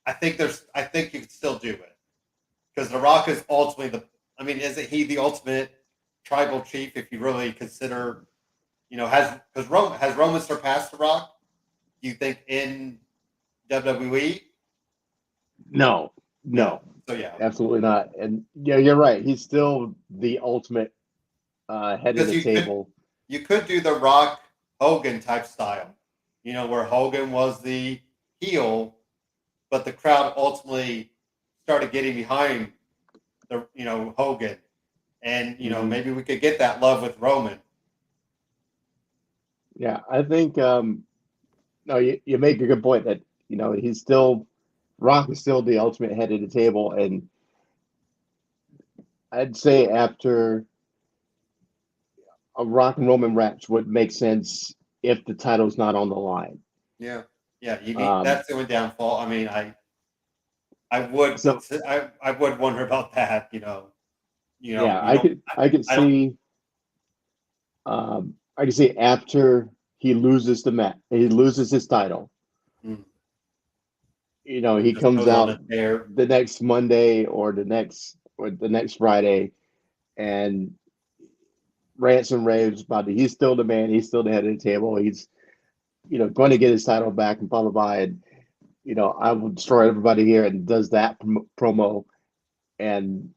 I think you could still do it, because The Rock is ultimately isn't he the ultimate tribal chief, if you really consider, has Roman surpassed The Rock, do you think, in WWE? No. So yeah, absolutely not. And you're right. He's still the ultimate head of the table. You could do the Rock Hogan type style, where Hogan was the heel, but the crowd ultimately started getting behind the Hogan, and maybe we could get that love with Roman. Yeah, I think no, you make a good point that he's still, Rock is still the ultimate head of the table, and I'd say after a Rock and Roman match would make sense if the title's not on the line. Yeah. You need that's the only downfall. I would wonder about that. I could see after he loses the match, he loses his title. He comes out the next Monday or the next Friday and rants and raves about it. He's still the man. He's still the head of the table. He's, going to get his title back and blah, blah, blah. And, I will destroy everybody here, and does that promo and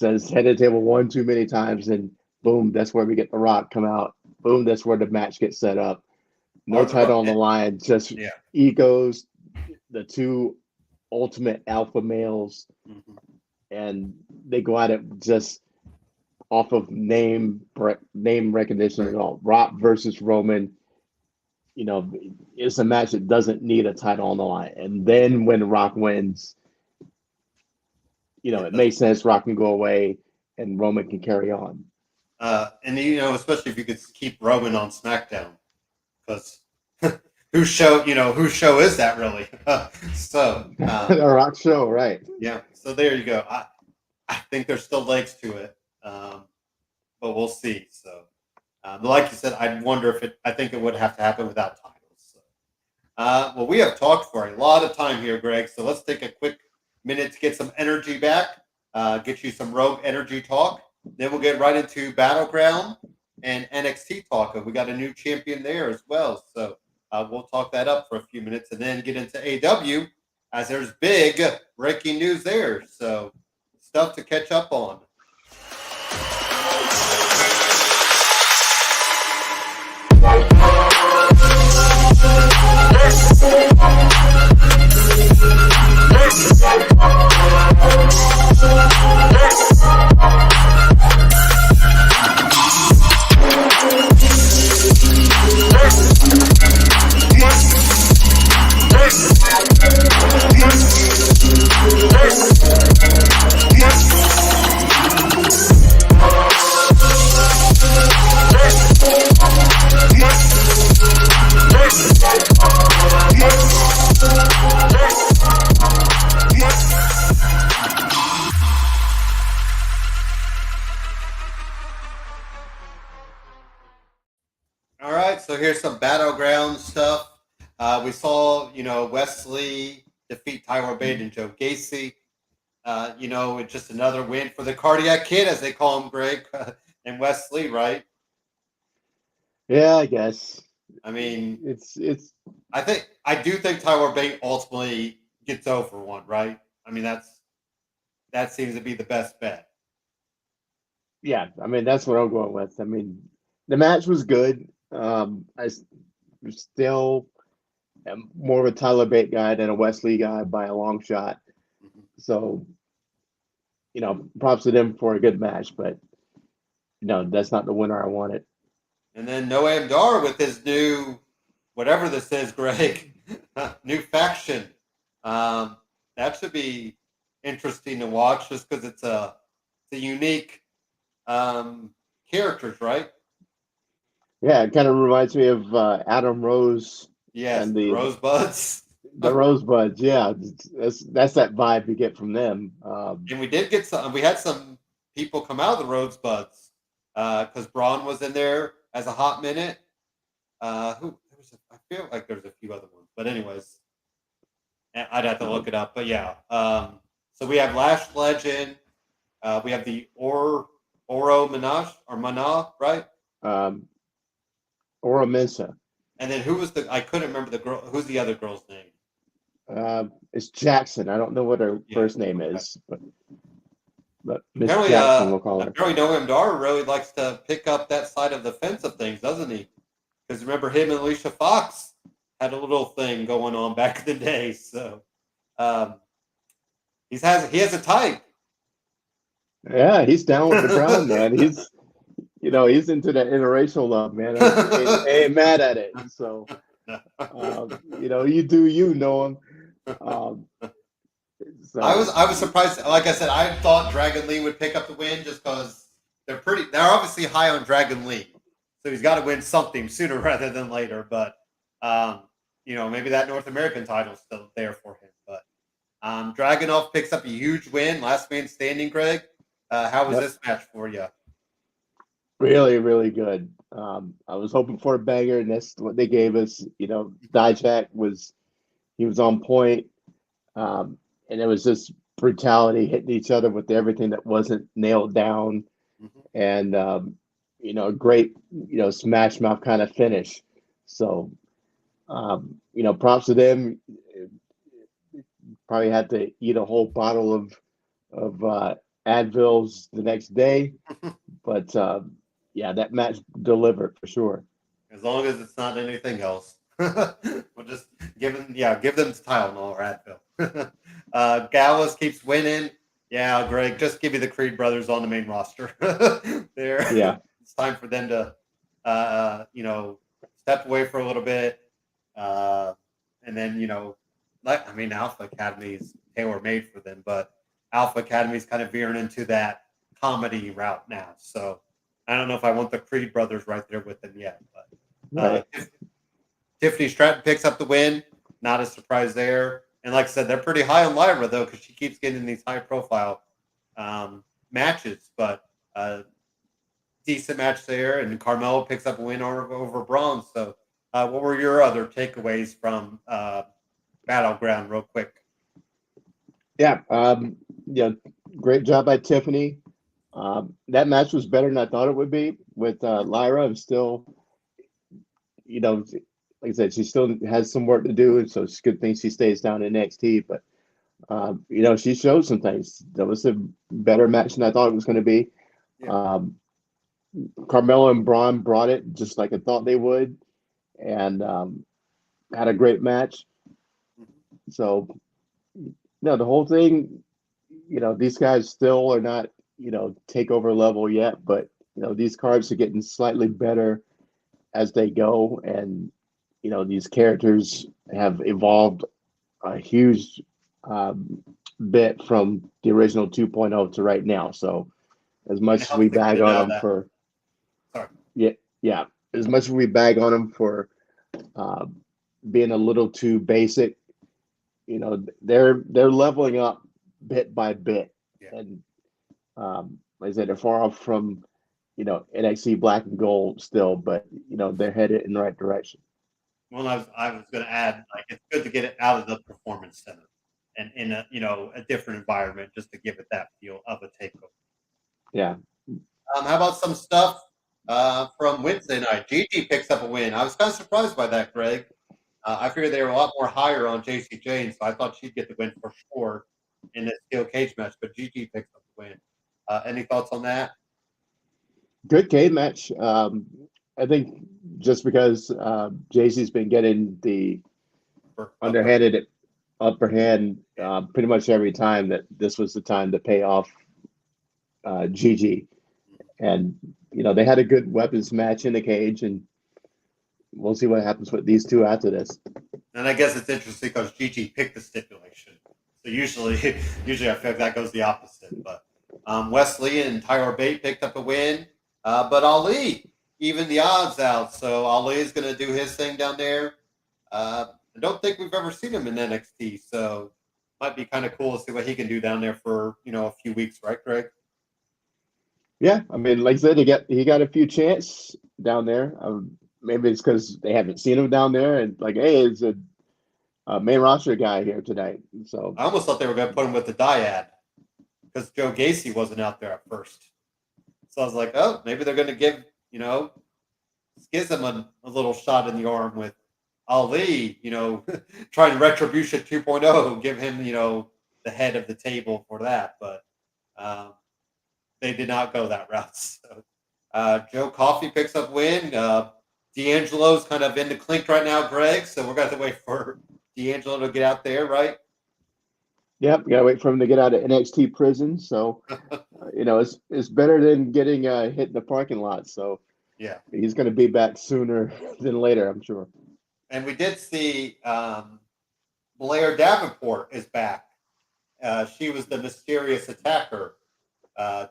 says head of the table one too many times, and boom, that's where we get The Rock come out. Boom, that's where the match gets set up. No Or the title on the line, just yeah. egos, the two ultimate alpha males, Mhm. and they go at it just off of name recognition Right. and all. Rock versus Roman, it's a match that doesn't need a title on the line. And then when Rock wins, Yeah, it makes sense. Rock can go away and Roman can carry on. and especially if you could keep Roman on SmackDown, because whose show is that really? So The Rock show, right? yeah, so there you go. I think there's still legs to it, but we'll see. So, like you said, I wonder if I think it would have to happen without titles. So, well, we have talked for a lot of time here, Greg. So let's take a quick minute to get some energy back, get you some Rogue energy talk. Then we'll get right into BattleGround and NXT talk. We got a new champion there as well. So we'll talk that up for a few minutes and then get into AW as there's big breaking news there. So stuff to catch up on. All right, so here's some BattleGround stuff. We saw, Wesley defeat Tyler Bate and Joe Gacy. It's just another win for the Cardiac Kid, as they call him, Greg, and Wesley, right? Yeah, I guess. I mean, It's I do think Tyler Bate ultimately gets over one, right? I mean, that seems to be the best bet. yeah, I mean that's what I'm going with. I mean, the match was good. Still am more of a Tyler Bate guy than a Wesley guy by a long shot. Mhm. So, props to them for a good match, but that's not the winner I wanted. And then Noam Dar with his new, whatever this is, Greg, new faction. That should be interesting to watch just because it's a unique characters, right? Yeah, it kind of reminds me of Adam Rose Yes, and the the Rosebuds. the Rosebuds. Yeah, that's that vibe you get from them. And we did get some. We had some people come out of the Rosebuds because Braun was in there as a hot minute. Who? I feel like there's a few other ones, but anyways, I'd have to look it up. But yeah, so we have Lash Legend. We have the Oro Minaj or Mana, right? um, Ora Mensa. And then who was the? I couldn't remember the girl. Who's the other girl's name? It's Jackson. I don't know what her Yeah, first name okay. is, but Miss Apparently, Jackson, we'll call her. apparently Noam Dar really likes to pick up that side of the fence of things, doesn't he? Because remember, him and Alicia Fox had a little thing going on back in the day. So um, he has a type. Yeah, he's down with the brown man. He's into that interracial love, man. I ain't mad at it. So, you do you know him. Um, so I was surprised. Like I said, I thought Dragon Lee would pick up the win just because they're obviously high on Dragon Lee, so he's got to win something sooner rather than later. But maybe that North American title is still there for him. But Dragunov picks up a huge win, last man standing. Greg, how was yep, this match for you? really, really good. I was hoping for a banger, and that's what they gave us. Dijak he was on point, and it was just brutality hitting each other with everything that wasn't nailed down, Mhm. and a great smash mouth kind of finish. So props to them. Probably had to eat a whole bottle of Advils the next day, but yeah, that match delivered for sure. As long as it's not anything else. We'll just give them Tylenol or Advil. Gallus keeps winning. Yeah, Greg, just give me the Creed brothers on the main roster. Yeah, It's time for them to, step away for a little bit. And then, Alpha Academy's tailor made for them, but Alpha Academy's kind of veering into that comedy route now. So I don't know if I want the Creed brothers right there with them yet, but right. Tiffany Stratton picks up the win. Not a surprise there. And like I said, they're pretty high on Lyra, though, because she keeps getting these high profile matches. But decent match there. And Carmelo picks up a win over Braun. So what were your other takeaways from Battleground, real quick? Yeah, great job by Tiffany. That match was better than I thought it would be with Lyra. I'm still, like I said, she still has some work to do, and so it's a good thing she stays down in NXT. But she showed some things. That was a better match than I thought it was going to be. Yeah. Carmelo and Braun brought it just like I thought they would, and had a great match. So, the whole thing, these guys still are not, takeover level yet, but these cards are getting slightly better as they go, and these characters have evolved a huge bit from the original 2.0 to right now. So as much as we bag on them for, as much as we bag on them for being a little too basic, they're leveling up bit by bit, and like I said, they're far off from NXT Black and Gold still, but they're headed in the right direction. Well, I was going to add, like, it's good to get it out of the performance center and in a different environment, just to give it that feel of a takeover. Yeah. How about some stuff from Wednesday night? Gigi picks up a win. I was kind of surprised by that, Greg. I figured they were a lot more higher on JC Jane, so I thought she'd get the win for sure in this steel cage match. But Gigi picks up the win. Any thoughts on that? Good cage match. I think just because JC's been getting the underhanded upper hand pretty much every time, that this was the time to pay off Gigi. And, they had a good weapons match in the cage, and we'll see what happens with these two after this. And I guess it's interesting because Gigi picked the stipulation. So usually I feel like that goes the opposite. But Wesley and Tyler Bate picked up a win. But Ali evened the odds out. So Ali is going to do his thing down there. I don't think we've ever seen him in NXT. So might be kind of cool to see what he can do down there for, a few weeks. Right, Greg? Yeah. I mean, like I said, he got a few chances down there. Maybe it's because they haven't seen him down there, and like, hey, it's a main roster guy here tonight. So I almost thought they were going to put him with the dyad because Joe Gacy wasn't out there at first. So I was like, oh, maybe they're going to give, Schism a little shot in the arm with Ali, trying Retribution 2.0, give him, the head of the table for that. But they did not go that route. So Joe Coffey picks up win. D'Angelo's kind of in the clink right now, Greg. So we're going to wait for D'Angelo to get out there, right? Yep, gotta wait for him to get out of NXT prison. So, it's better than getting hit in the parking lot. So, yeah, he's going to be back sooner than later, I'm sure. And we did see Blair Davenport is back. She was the mysterious attacker,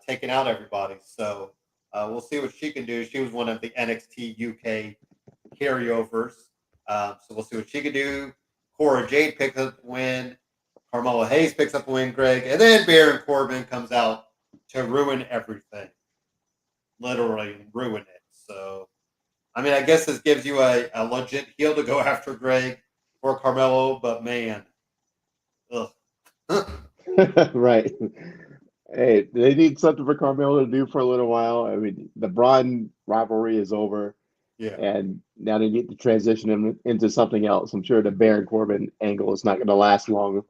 taking out everybody. So we'll see what she can do. She was one of the NXT UK carryovers. So we'll see what she can do. Cora Jade picks up the win. Carmelo Hayes picks up a win, Greg. And then Baron Corbin comes out to ruin everything. Literally ruin it. So, I guess this gives you a legit heel to go after, Greg, for Carmelo. But, man. Ugh. Right. Hey, they need something for Carmelo to do for a little while. I mean, the Braun rivalry is over. Yeah. And now they need to transition him into something else. I'm sure the Baron Corbin angle is not going to last longer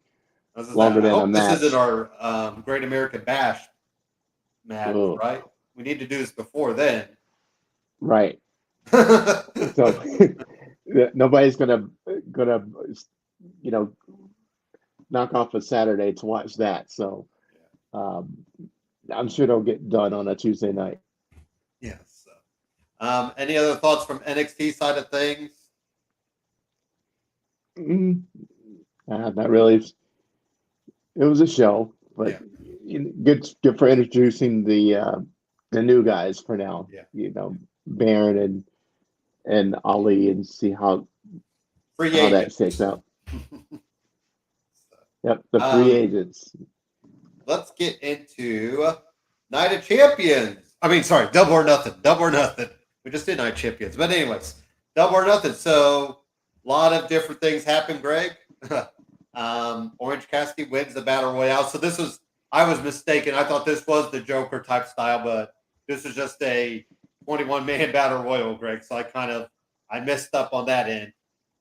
than a match. This isn't our Great American Bash match, Oh, right? We need to do this before then. right. So nobody's gonna knock off a Saturday to watch that. So um, I'm sure it'll get done on a Tuesday night. Yes. Any other thoughts from NXT side of things? Mm, not really. It was a show, but Yeah. good for introducing the new guys for now. Yeah. Baron and Ali, and see how Free that agent. shakes out. Yep, the free agents. Let's get into Night of Champions. I mean, sorry, Double or Nothing. Double or Nothing. We just did Night Champions. But anyways, Double or Nothing. So a lot of different things happen, Greg. Orange Cassidy wins the Battle Royale. So I was mistaken. I thought this was the Joker type style, but this is just a 21-man Battle Royal, Greg. So I messed up on that end.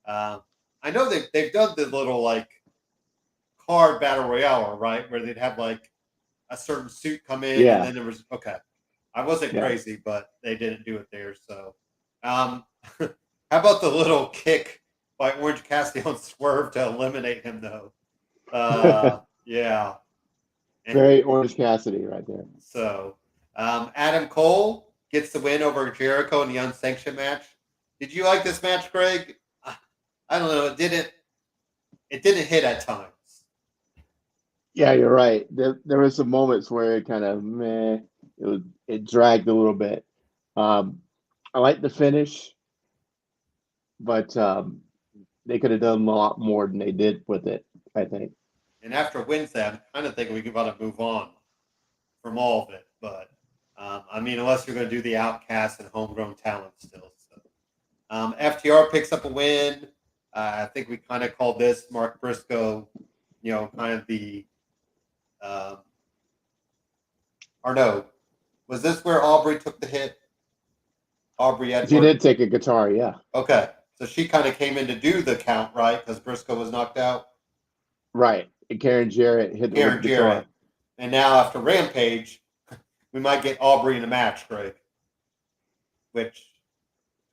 I know they've done the little card Battle Royale, right? Where they'd have a certain suit come in, and then there was I wasn't crazy, but they didn't do it there. So, how about the little kick by Orange Cassidy on Swerve to eliminate him, though? Yeah. Very Orange Cassidy right there. So, Adam Cole gets the win over Jericho in the unsanctioned match. Did you like this match, Greg? I don't know. It didn't hit at times. Yeah, you're right. There were some moments where it kind of it dragged a little bit. I like the finish, but they could have done a lot more than they did with it, I think. And after Wednesday, I'm kind of thinking we could about to move on from all of it. But I mean, unless you're going to do the outcast and homegrown talent still. So, FTR picks up a win. I think we kind of called this Mark Briscoe, kind of the. Or no, was this where Aubrey took the hit? Aubrey Edwards. She did take a guitar, yeah. Okay, so she kind of came in to do the count, right? Because Briscoe was knocked out. Right, and Karen Jarrett hit the guitar. And now after Rampage, we might get Aubrey in a match, Greg. Which,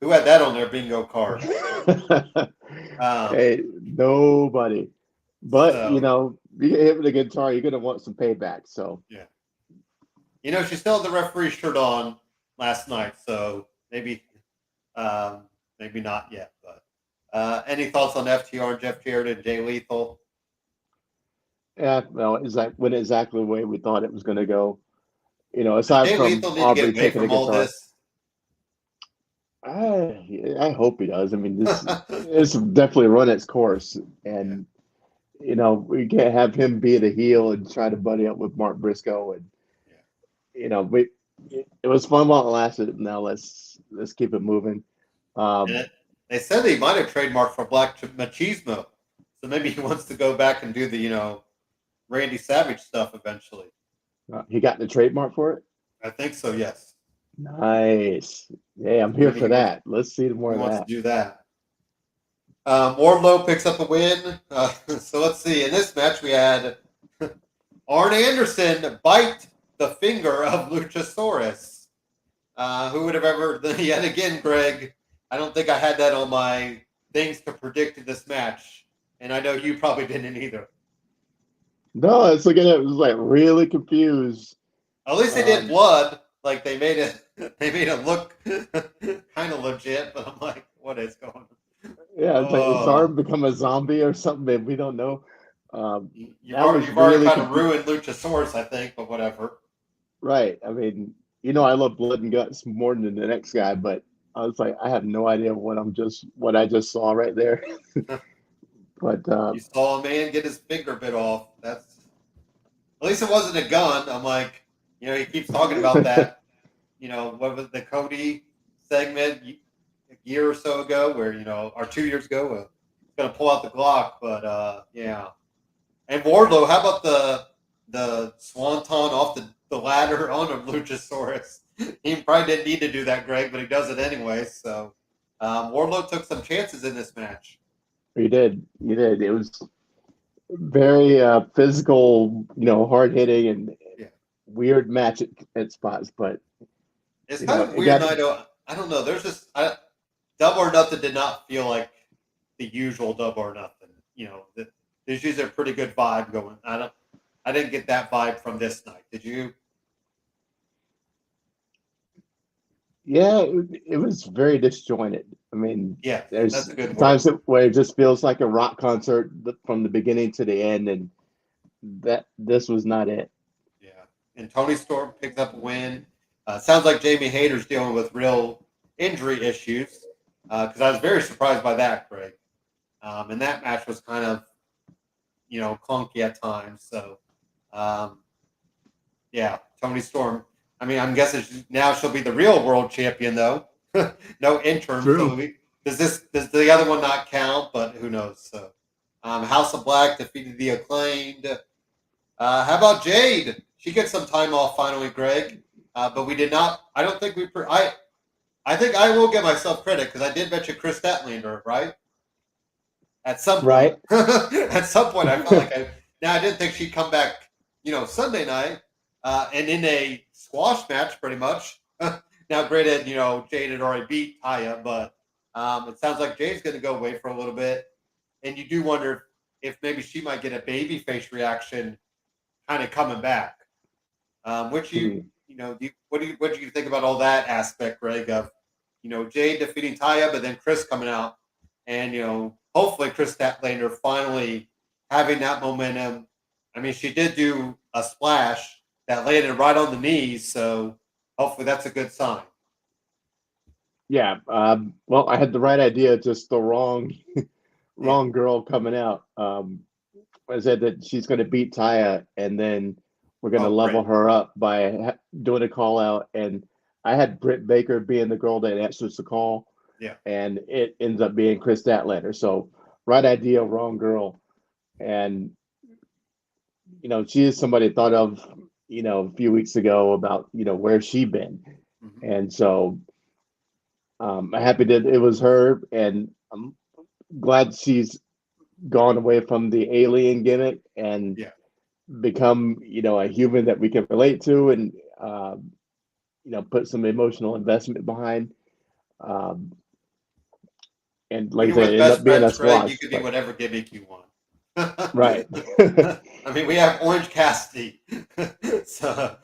who had that on their bingo card? Hey, nobody. But you get hit with a guitar, you're gonna want some payback. So yeah, she still had the referee shirt on last night, so maybe not yet. But any thoughts on FTR and Jeff Jarrett and Jay Lethal? Yeah, no, went exactly the way we thought it was going to go. Aside Jay from Lethal need Aubrey to get away taking from a all guitar. this. I hope he does. I mean, this definitely run its course, and we can't have him be the heel and try to buddy up with Mark Briscoe. And it was fun while it lasted. Now let's keep it moving. They said he might have trademarked for Black Machismo, so maybe he wants to go back and do the Randy Savage stuff eventually. He got the trademark for it? I think so, yes. Nice. Hey, I'm here for that. Let's see more of that. He wants to do that. Wardlow picks up a win. So let's see. In this match, we had Arn Anderson bite the finger of Luchasaurus. Who would have ever, yet again, Greg, I don't think I had that on my things to predict in this match. And I know you probably didn't either. No, I was looking at it, was really confused. At least they did blood. Like they made it look kind of legit, but I'm like, what is going on? Yeah, it's like his arm become a zombie or something. We don't know. You've already kind of ruined Luchasaurus, I think, but whatever. Right. I mean, I love blood and guts more than the next guy, but I was like, I have no idea what I just saw right there. But you saw a man get his finger bit off. At least it wasn't a gun. I'm like, he keeps talking about that. What was the Cody segment a year or so ago, where or 2 years ago, going to pull out the Glock. But yeah. And Wardlow, how about the swanton off the ladder on a Luchasaurus? He probably didn't need to do that, Greg, but he does it anyway. So Wardlow took some chances in this match. He did. It was very physical, hard hitting, and weird match at spots, but It's you kind know, of it weird. got And I don't know. There's just Double or Nothing did not feel like the usual Double or Nothing. There's usually a pretty good vibe going. I didn't get that vibe from this night. Did you? yeah, it was very disjointed. I mean, Yeah, there's that's a good word. times where it just feels like a rock concert from the beginning to the end, and this was not it. Yeah. And Tony Storm picks up a win. Sounds like Jamie Hayter's dealing with real injury issues because I was very surprised by that, Greg. And that match was kind of, clunky at times. So, um, yeah, Tony Storm. I mean, I'm guessing now she'll be the real world champion, though. No interim. True. Does the other one not count? But who knows? So, House of Black defeated the Acclaimed. How about Jade? She gets some time off finally, Greg. But we did not. I don't think we. I think I will give myself credit because I did mention Chris Statlander, right? At some point. Right. At some point, I felt like I didn't think she'd come back. Sunday night, and in a squash match, pretty much. Now, granted, Jade had already beat Taya, but it sounds like Jade's going to go away for a little bit, and you do wonder if maybe she might get a babyface reaction kind of coming back. What do you think about all that aspect, Greg? Of Jade defeating Taya, but then Chris coming out, and hopefully Chris Statlander finally having that momentum. I mean, she did do a splash that landed right on the knees, so hopefully that's a good sign. Yeah. Well, I had the right idea, just the wrong girl coming out. I said that she's going to beat Taya, and then we're going to level her up by doing a call out. And I had Britt Baker being the girl that answers the call. Yeah. And it ends up being Chris Statlander. So right idea, wrong girl. And, she is somebody I thought of, a few weeks ago about, where she been. Mm-hmm. And so I'm happy that it was her. And I'm glad she's gone away from the alien gimmick and become, a human that we can relate to and, put some emotional investment behind. And like I said, it ended up being a squash. You could be whatever gimmick you want. Right. I mean, we have Orange Cassidy. So,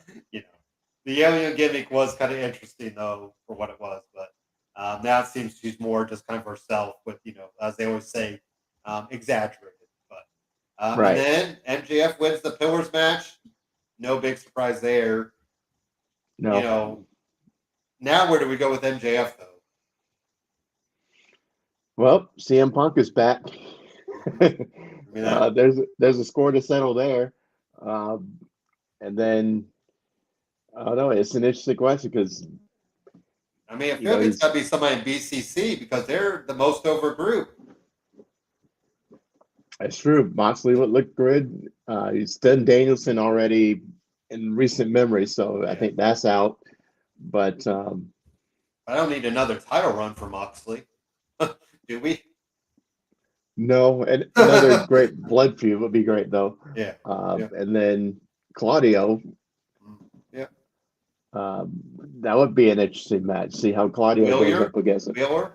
the alien gimmick was kind of interesting, though, for what it was. But now it seems she's more just kind of herself with, as they always say, exaggerated. But right. And then MJF wins the Pillars match. No big surprise there. No. Now where do we go with MJF, though? Well, CM Punk is back. There's a score to settle there. And then, I don't know, it's an interesting question because I mean, I feel like it's got to be somebody in BCC because they're the most over group. That's true. Moxley would look good. He's done Danielson already in recent memory, so I think that's out. But I don't need another title run for Moxley. Do we? No, and another great blood feud would be great though. Yeah. And then Claudio. Yeah. That would be an interesting match. See how Claudio goes up against it. Will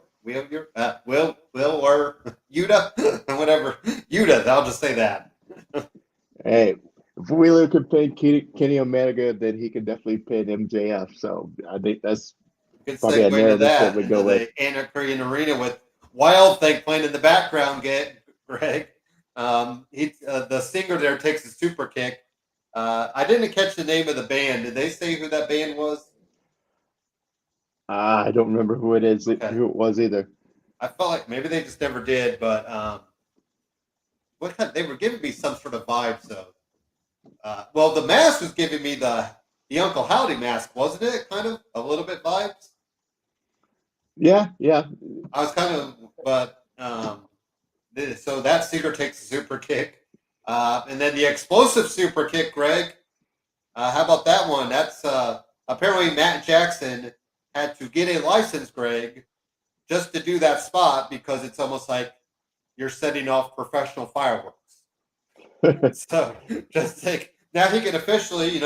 or Yuta, whatever. Yuta, I'll just say that. Hey, if Wheeler could pin Kenny Omega, then he could definitely pin MJF. So I think that's probably a narrative that we go with. The Anna Korean Arena with Wild Thing playing in the background, Greg. The singer there takes a super kick. I didn't catch the name of the band. Did they say who that band was? I don't remember who it is, who it was either. I felt like maybe they just never did, but they were giving me some sort of vibes though. Well, the mask was giving me the Uncle Howdy mask, wasn't it? Kind of a little bit vibes. Yeah. I was kind of, but so that Seeger takes a super kick, and then the explosive super kick, Greg. How about that one? That's apparently Matt Jackson had to get a license, Greg, just to do that spot because it's almost like you're setting off professional fireworks. So just now he can officially,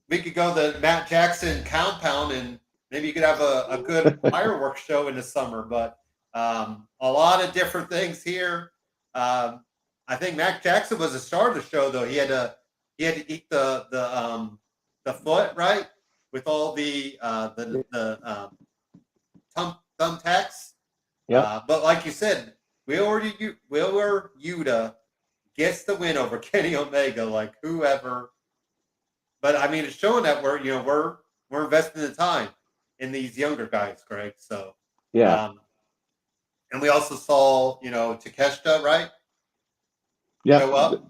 we could go to Matt Jackson compound and maybe you could have a good fireworks show in the summer. But a lot of different things here. I think Matt Jackson was the star of the show, though. He had to eat the foot, right, with all the thumbtacks. Yep. But like you said, Wheeler Yuta gets the win over Kenny Omega, like whoever. But I mean, it's showing that we're investing the time in these younger guys, Greg. So Yeah. and we also saw Takeshita, right, Yep. show up.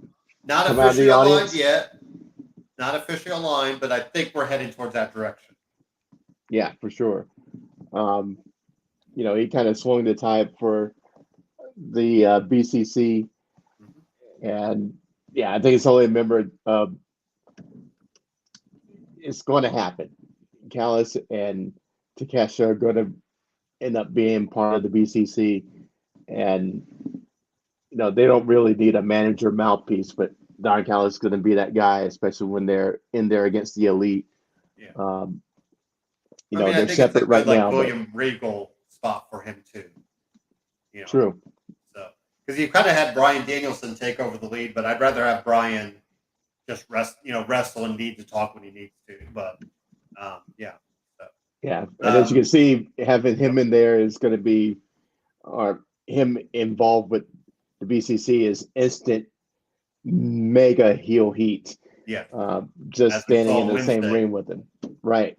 Not Come out of the officially aligned audience. yet. Not officially aligned, but I think we're heading towards that direction. Yeah, for sure. He kind of swung the tide for the BCC, and yeah, I think it's only a member. It's going to happen. Callis and Takesha are going to end up being part of the BCC, and they don't really need a manager mouthpiece, but Don Callis is going to be that guy, especially when they're in there against the elite. Yeah. I think they're it's a separate good, right like now. William Regal spot for him too. True. So because you kind of had Brian Danielson take over the lead, but I'd rather have Brian just wrestle and need to talk when he needs to. But yeah. So, yeah, and as you can see, having him in there is going to be, or him involved with the BCC is instant mega heel heat. Yeah. Just standing in the Wednesday. same ring with him. Right.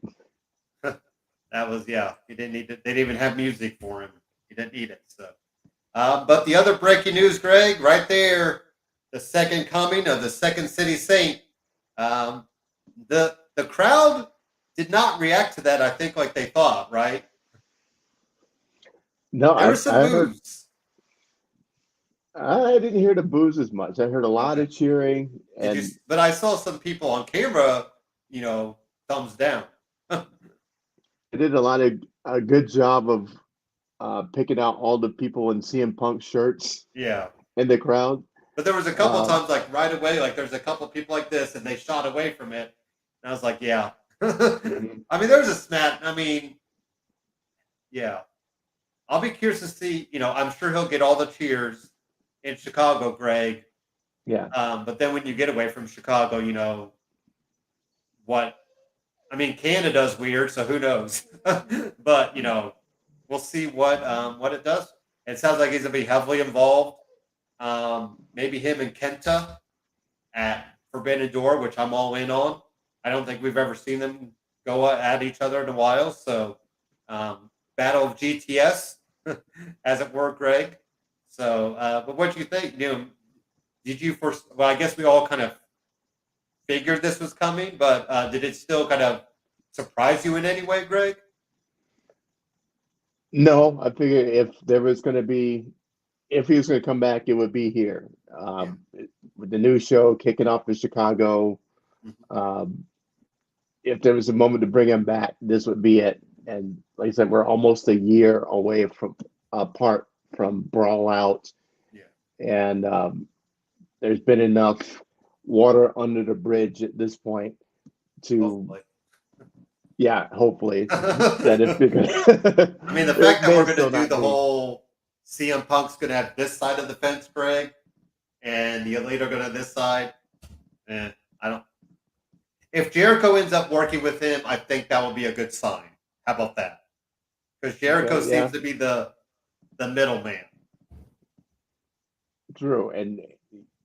That was He didn't need it. They didn't even have music for him. He didn't need it. So, but the other breaking news, Greg, right there, the second coming of the Second City Saint. The crowd did not react to that. I think like they thought, right? No, there was some boos. I didn't hear the boos as much. I heard a lot of cheering, but I saw some people on camera, thumbs down. They did a good job of picking out all the people in CM Punk shirts. Yeah. In the crowd. But there was a couple times, like right away, like there's a couple people like this, and they shot away from it. And I was like, yeah. I mean, there's a smack. I mean, yeah. I'll be curious to see. I'm sure he'll get all the cheers in Chicago, Greg. Yeah. But then when you get away from Chicago, what? I mean, Canada's weird, so who knows? But we'll see what it does. It sounds like he's gonna be heavily involved. Maybe him and Kenta at Forbidden Door, which I'm all in on. I don't think we've ever seen them go at each other in a while. So, Battle of GTS, as it were, Greg. So, but what do you think? Did you first? Well, I guess we all kind of figured this was coming, but did it still kind of surprise you in any way, Greg? No, I figured if he was going to come back, it would be here. With the new show kicking off in Chicago, if there was a moment to bring him back, this would be it. And like I said, we're almost a year away apart from Brawl Out. Yeah. And there's been enough water under the bridge at this point to hopefully that if I mean, the fact that we're going to do the whole CM Punk's going to have this side of the fence, Greg, and the Elite are going to this side. I don't. If Jericho ends up working with him, I think that will be a good sign. How about that? Because Jericho seems to be the middleman. True, and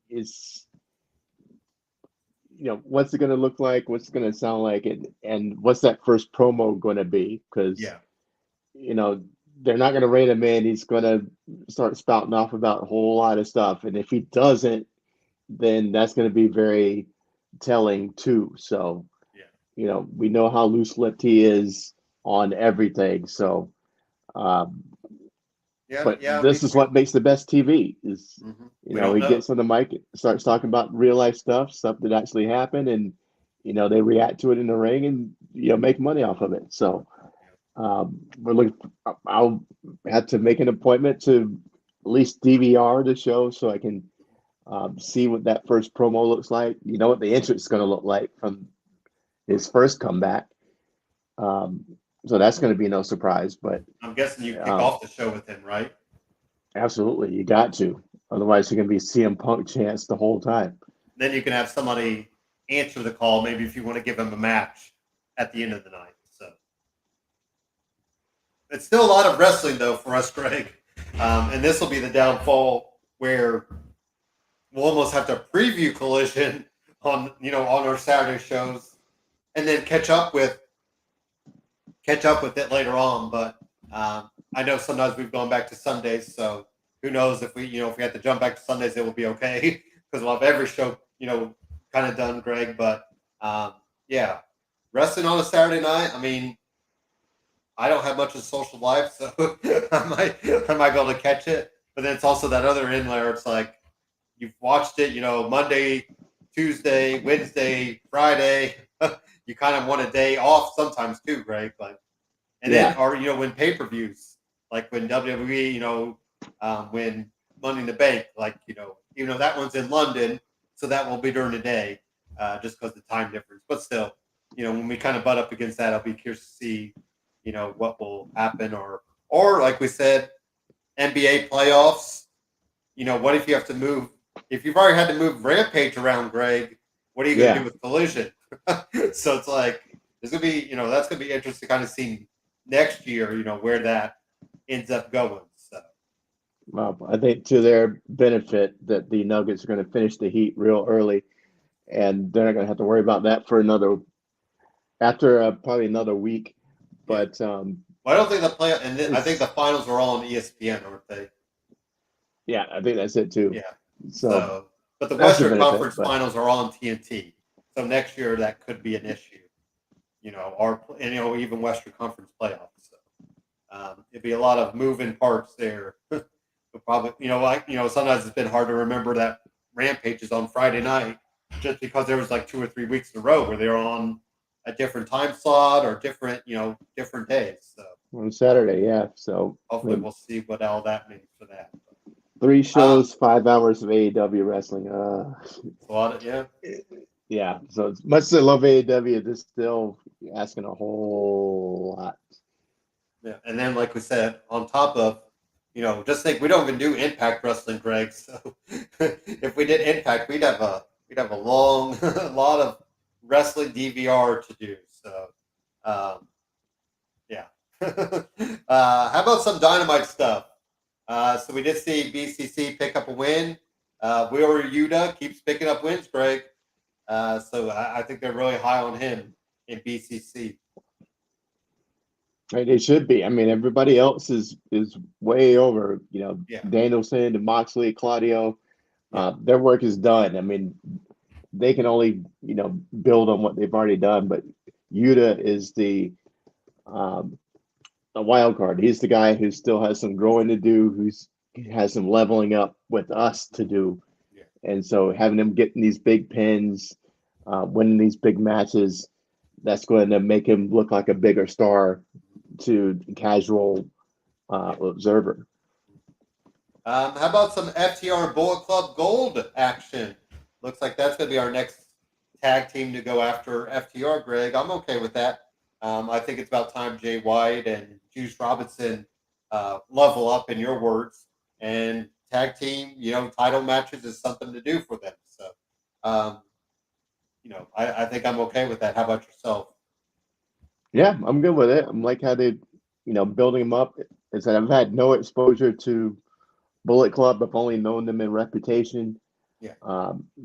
it's what's it going to look like? What's it going to sound like? And what's that first promo going to be? Because they're not going to rein him in. He's going to start spouting off about a whole lot of stuff, and if he doesn't, then that's going to be very telling too. So, we know how loose-lipped he is on everything. So, this is what makes the best TV. Is he gets on the mic, starts talking about real life stuff that actually happened, and they react to it in the ring, and make money off of it. So, we're looking. I'll have to make an appointment to at least DVR the show so I can see what that first promo looks like. What the entrance is going to look like from his first comeback. Um, so that's going to be no surprise. But I'm guessing you kick um, off the show with him, right? absolutely, you got to. Otherwise, you're going to be CM Punk chance the whole time. Then you can have somebody answer the call, maybe if you want to give him a match at the end of the night. So it's still a lot of wrestling, though, for us, Greg. And this will be the downfall where we'll almost have to preview Collision on our Saturday shows, and then catch up with it later on. But I know sometimes we've gone back to Sundays, so who knows if we have to jump back to Sundays, it will be okay because we'll have every show kind of done, Greg. But yeah, wrestling on a Saturday night. I mean, I don't have much of a social life, so I might be able to catch it. But then it's also that other end where it's like you've watched it, Monday, Tuesday, Wednesday, Friday. You kind of want a day off sometimes too, Greg. But then when pay-per-views, like when WWE, when Money in the Bank, like even though that one's in London, so that will be during the day, just because of the time difference. But still, when we kind of butt up against that, I'll be curious to see, what will happen, or like we said, NBA playoffs. What if you have to move? If you've already had to move Rampage around, Greg, what are you going to do with Collision? So it's like there's gonna be, that's gonna be interesting to kind of see next year, where that ends up going. So, well, I think to their benefit that the Nuggets are going to finish the Heat real early, and they're not going to have to worry about that for after probably another week. But well, I don't think I think the finals are all on ESPN, aren't they? Yeah, I think that's it too. Yeah. So but the Western Conference finals are all on TNT. So next year that could be an issue. Even Western Conference playoffs. So it'd be a lot of moving parts there. Probably, sometimes it's been hard to remember that Rampage is on Friday night, just because there was like 2 or 3 weeks in a row where they're on a different time slot or different days. So on Saturday, yeah. So hopefully we'll see what all that means for that. 3 shows, 5 hours of AEW wrestling. A lot of, yeah. Yeah. So as much as I love AEW, it's still asking a whole lot. Yeah, and then like we said, on top of, just think we don't even do Impact Wrestling, Greg. So if we did Impact, we'd have a long a lot of wrestling DVR to do. So yeah. How about some Dynamite stuff? So we did see BCC pick up a win. Wheeler Yuta keeps picking up wins, Greg. So I think they're really high on him in BCC. Right, it should be. I mean, everybody else is way over. Danielson and Moxley, Claudio, their work is done. I mean, they can only build on what they've already done. But Yuta is the wild card. He's the guy who still has some growing to do. Has some leveling up with us to do. Yeah. And so having him getting these big pins, winning these big matches, that's going to make him look like a bigger star to the casual observer. How about some FTR and Bullet Club Gold action? Looks like that's going to be our next tag team to go after FTR, Greg. I'm okay with that. I think it's about time Jay White and Juice Robinson level up, in your words, and tag team, title matches is something to do for them. So, I think I'm okay with that. How about yourself? Yeah, I'm good with it. I'm like how they, building them up. Is that I've had no exposure to Bullet Club. I've only known them in reputation. Yeah.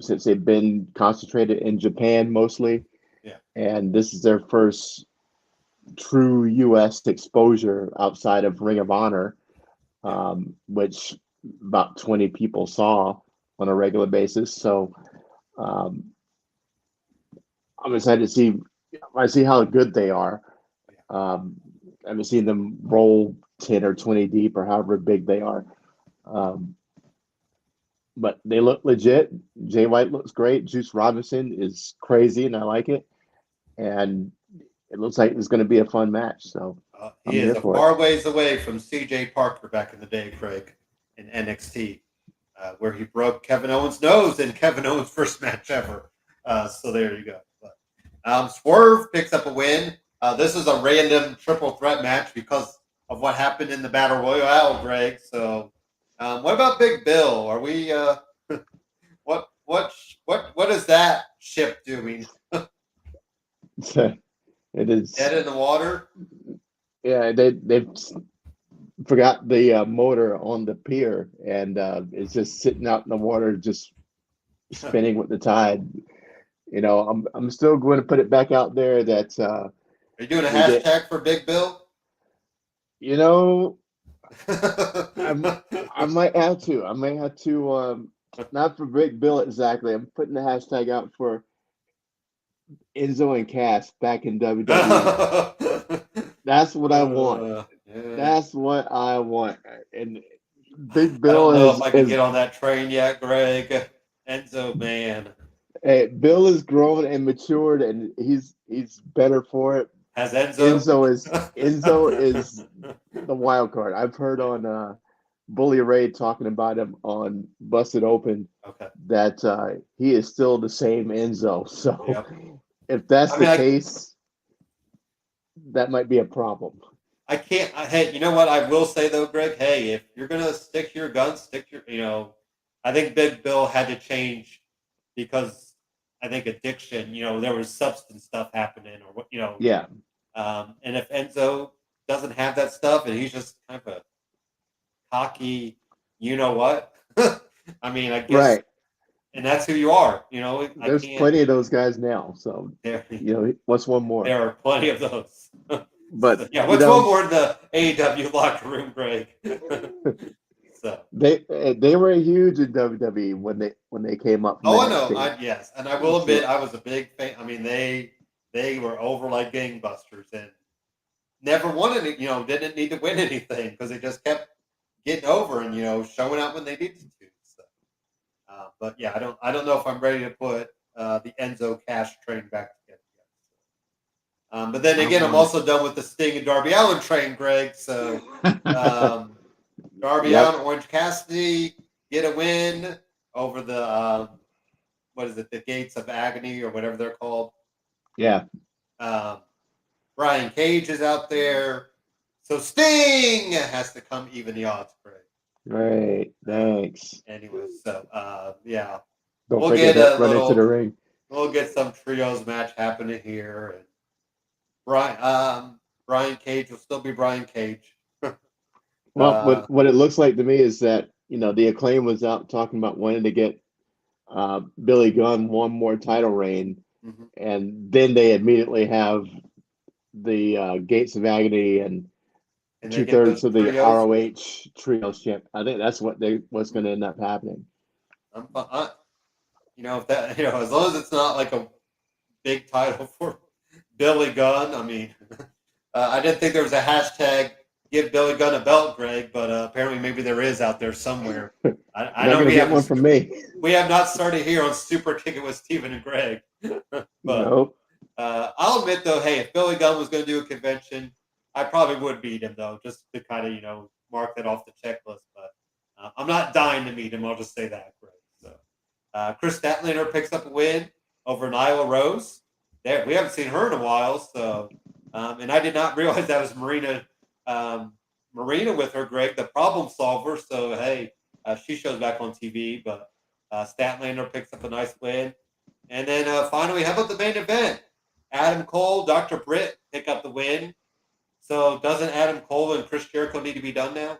Since they've been concentrated in Japan mostly. Yeah. And this is their first true U.S. exposure outside of Ring of Honor, which about 20 people saw on a regular basis. So I'm excited to see. I see how good they are. I haven't seen them roll 10 or 20 deep or however big they are. But they look legit. Jay White looks great. Juice Robinson is crazy, and I like it. And it looks like it's going to be a fun match. So he is a far ways away from C.J. Parker back in the day, Craig, in NXT, where he broke Kevin Owens' nose in Kevin Owens' first match ever. So there you go. But, Swerve picks up a win. This is a random triple threat match because of what happened in the Battle Royale, Greg. So, what about Big Bill? Are we? What is that ship doing? It is. Dead in the water. Yeah, they've forgot the motor on the pier, and it's just sitting out in the water, just spinning with the tide. I'm still going to put it back out there that Are you doing a we get. hashtag for Big Bill? You know, I might have to. I may have to. Not for Big Bill exactly. I'm putting the hashtag out for Enzo and Cass back in WWE. That's what I want. Yeah. That's what I want. And Big I Bill don't know if I can is get on that train yet, Greg. Enzo, man. hey, Bill is grown and matured, and he's better for it. Has Enzo? Enzo is the wild card. I've heard on Bully Ray talking about him on Busted Open Okay. that he is still the same Enzo. So Yep. if that's I mean, the case, that might be a problem. I can't. Hey, you know what? I will say though, Greg. Hey, if you're gonna stick to your guns, stick to your. I think Big Bill had to change because I think addiction. There was substance stuff happening, or what. Yeah. And if Enzo doesn't have that stuff, and he's just kind of a cocky, you know what? I mean, I guess, Right. and that's who you are. There's plenty of those guys now. So what's one more? There are plenty of those. But yeah, what's one more in the AEW locker room, Greg? So they were huge in WWE when they came up. Oh, I know. Yes, and I will admit I was a big fan. I mean, they were over like gangbusters and never won any. Didn't need to win anything because they just kept getting over and showing out when they needed to. So, but yeah, I don't know if I'm ready to put the Enzo Cash train back together yet. But then again, I'm also done with the Sting and Darby Allin train, Greg. So Darby Allin, Orange Cassidy get a win over the what is it, the Gates of Agony or whatever they're called. Yeah. Brian Cage is out there. So Sting has to come even the odds, Greg. Right. Thanks. Anyway, so yeah. Don't forget to run into the ring. We'll get some trios match happening here. And Brian Cage will still be Brian Cage. Well, what it looks like to me is that, the Acclaim was out talking about wanting to get Billy Gunn one more title reign. Mm-hmm. And then they immediately have the Gates of Agony and 2/3 of the ROH trios champ. I think that's what's going to end up happening. If that, as long as it's not like a big title for Billy Gunn. I mean, I didn't think there was a hashtag give Billy Gunn a belt, Greg, but apparently maybe there is out there somewhere. I know we have one from me. We have not started here on Superkickin with Steven and Greg. But nope. I'll admit though, hey, if Billy Gunn was going to do a convention, I probably would beat him though, just to kind of mark that off the checklist. But I'm not dying to meet him. I'll just say that, Greg. So Chris Statlander picks up a win over Nyla Rose. We haven't seen her in a while, so and I did not realize that was Marina with her, Greg, the problem solver. So hey, she shows back on TV, but Statlander picks up a nice win. And then finally, how about the main event? Adam Cole, Dr. Britt pick up the win. So doesn't Adam Cole and Chris Jericho need to be done now?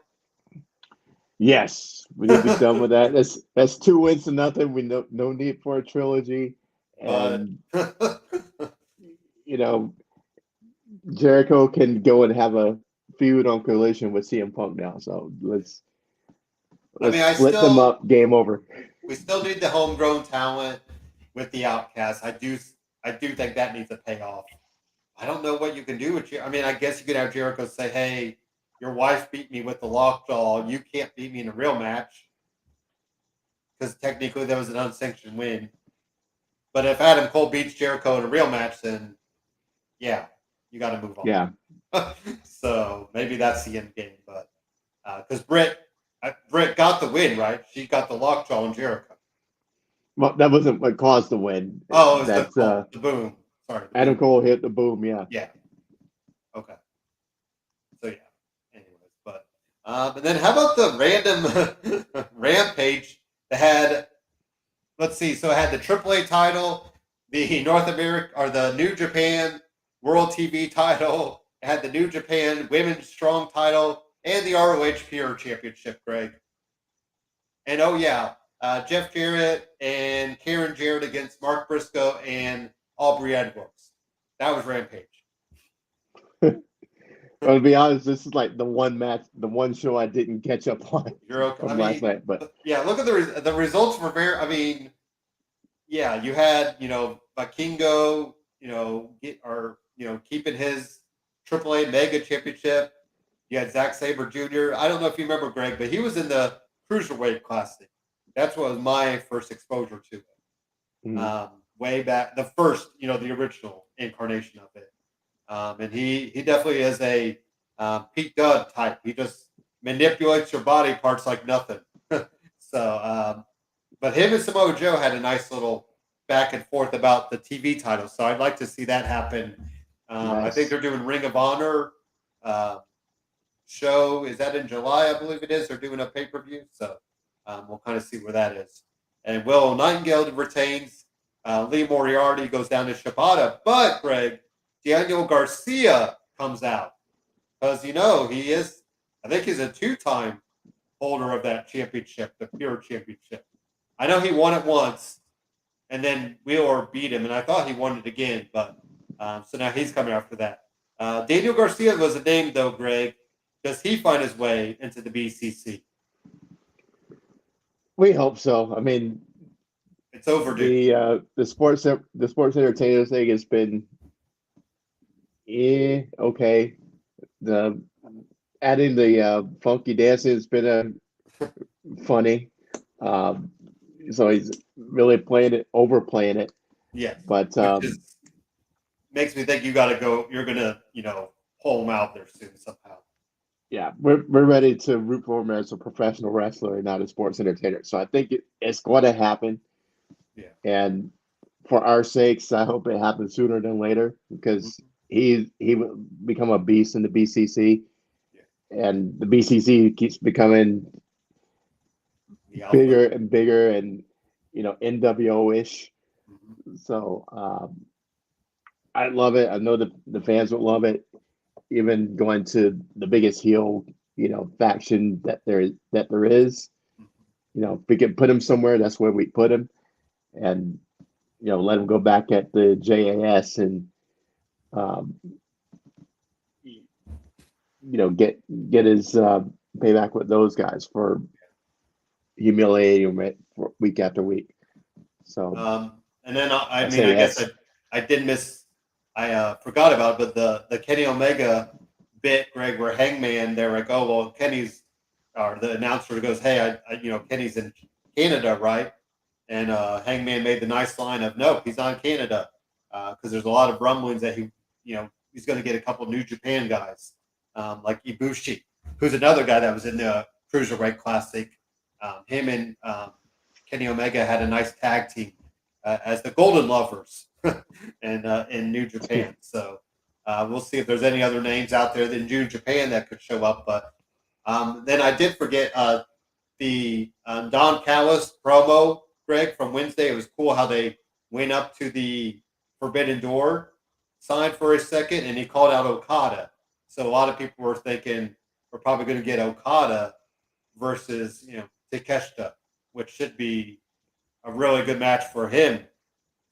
Yes, we need to be done with that. That's 2 wins to nothing. We no need for a trilogy. And Jericho can go and have a feud on Collision with CM Punk now. So let's split them up. Game over. We still need the homegrown talent with the Outcasts. I do think that needs a payoff. I don't know what you can do with I mean, I guess you could have Jericho say, "Hey, your wife beat me with the lockjaw. You can't beat me in a real match," because technically that was an unsanctioned win. But if Adam Cole beats Jericho in a real match, then yeah, you got to move on. Yeah. So maybe that's the end game. But because Britt got the win, right? She got the lockjaw on Jericho. Well, that wasn't what caused the win. Oh, it was the boom. Sorry. Adam Cole hit the boom. Yeah. Yeah. Okay. So yeah. Anyways, but and then how about the random Rampage that had? Let's see. So it had the AAA title, the North America or the New Japan World TV title. It had the New Japan Women's Strong title and the ROH Pure Championship, Greg. And oh yeah, Jeff Jarrett and Karen Jarrett against Mark Briscoe and Aubrey Edwards. That was Rampage. Well, to be honest, this is like the one match, the one show I didn't catch up on You're okay. from last night. But yeah, look at the results were very. I mean, yeah, you had Vikingo, keeping his AAA Mega Championship. You had Zack Sabre Jr. I don't know if you remember Greg, but he was in the Cruiserweight Classic. That's what was my first exposure to it. Way back, the first, the original incarnation of it. And he definitely is a Pete Dunne type. He just manipulates your body parts like nothing. So, but him and Samoa Joe had a nice little back and forth about the TV title. So I'd like to see that happen. Nice. I think they're doing Ring of Honor show. Is that in July? I believe it is. They're doing a pay-per-view. So we'll kind of see where that is. And Will Nightingale retains. Lee Moriarty goes down to Shibata. But, Greg, Daniel Garcia comes out. Because, he is, I think he's a two-time holder of that championship, the Pure Championship. I know he won it once, and then Wheeler beat him, and I thought he won it again. But so now he's coming after that. Daniel Garcia was a name, though, Greg. Does he find his way into the BCC? We hope so. I mean, it's overdue. The sports entertainers thing has been okay. The adding the funky dancing has been funny. So he's really overplaying it. Yeah, but makes me think you got to go. You're gonna pull him out there soon somehow. Yeah, we're ready to root for him as a professional wrestler and not a sports entertainer. So I think it's going to happen. Yeah. And for our sakes, I hope it happens sooner than later because he will become a beast in the BCC. Yeah. And the BCC keeps becoming bigger and bigger and, NWO-ish. Mm-hmm. So I love it. I know the fans will love it. Even going to the biggest heel, faction that there is, if we can put him somewhere, that's where we put him, and let him go back at the JAS and get his payback with those guys for humiliating him week after week. So, and then I guess I did miss. I forgot about it, but the Kenny Omega bit, Greg, where Hangman, they're like, oh, well, Kenny's, or the announcer goes, hey, Kenny's in Canada, right? And Hangman made the nice line of, no, he's not in Canada, because there's a lot of rumblings that he's going to get a couple New Japan guys, like Ibushi, who's another guy that was in the Cruiserweight Classic. Him and Kenny Omega had a nice tag team as the Golden Lovers. And in New Japan, so we'll see if there's any other names out there in New Japan that could show up. But then I did forget the Don Callis promo, Greg, from Wednesday. It was cool how they went up to the Forbidden Door sign for a second, and he called out Okada. So a lot of people were thinking we're probably going to get Okada versus Takeshita, which should be a really good match for him.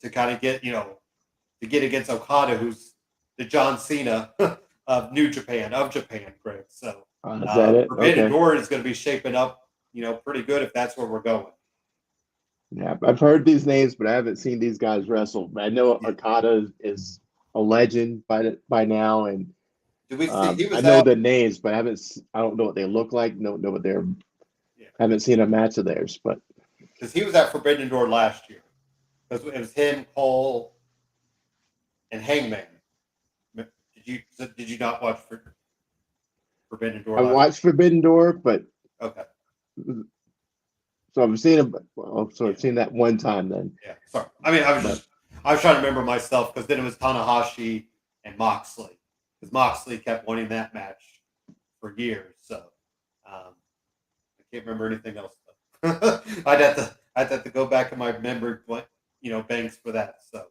To kind of get, to get against Okada, who's the John Cena of Japan, Greg. So Forbidden Door is going to be shaping up, pretty good if that's where we're going. Yeah, I've heard these names, but I haven't seen these guys wrestle. I know Okada is a legend by now, and do we see? I know the names, but I don't know what they look like. Don't know what they're. Yeah. I haven't seen a match of theirs, but because he was at Forbidden Door last year. Because it was him, Cole, and Hangman. Did you not watch Forbidden Door? I watched Forbidden Door, but okay. So I've seen him. So I've seen that one time. Then yeah. Sorry. I mean, I was trying to remember myself because then it was Tanahashi and Moxley because Moxley kept wanting that match for years. So I can't remember anything else. Though. I'd have to go back in my memory, banks for that. So,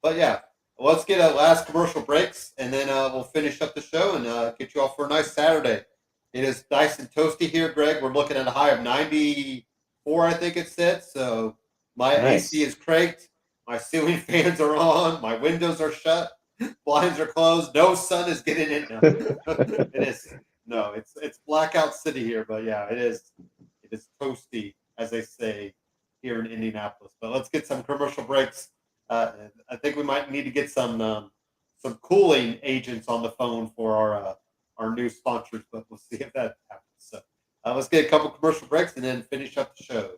but yeah, let's get a last commercial breaks and then we'll finish up the show and get you all for a nice Saturday. It is nice and toasty here, Greg. We're looking at a high of 94, I think it said. So my Nice. AC is cranked. My ceiling fans are on. My windows are shut. Blinds are closed. No sun is getting in. No. It is. No, it's blackout city here. But yeah, it is. It is toasty, as they say here in Indianapolis. But let's get some commercial breaks. I think we might need to get some cooling agents on the phone for our new sponsors, but we'll see if that happens. So let's get a couple commercial breaks and then finish up the show.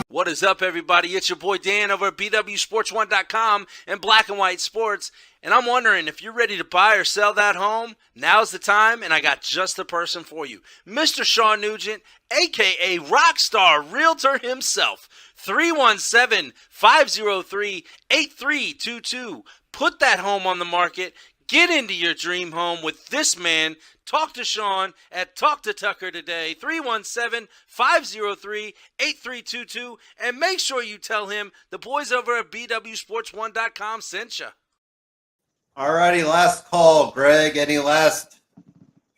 What is up, everybody? It's your boy Dan over at BWSPORTS1.com and Black and White Sports. And I'm wondering if you're ready to buy or sell that home, now's the time, and I got just the person for you. Mr. Sean Nugent, a.k.a. Rockstar Realtor himself. 317-503-8322. Put that home on the market. Get into your dream home with this man. Talk to Sean at Talk to Tucker today, 317-503-8322, and make sure you tell him the boys over at BWSPORTS1.com sent you. All righty, last call, Greg. Any last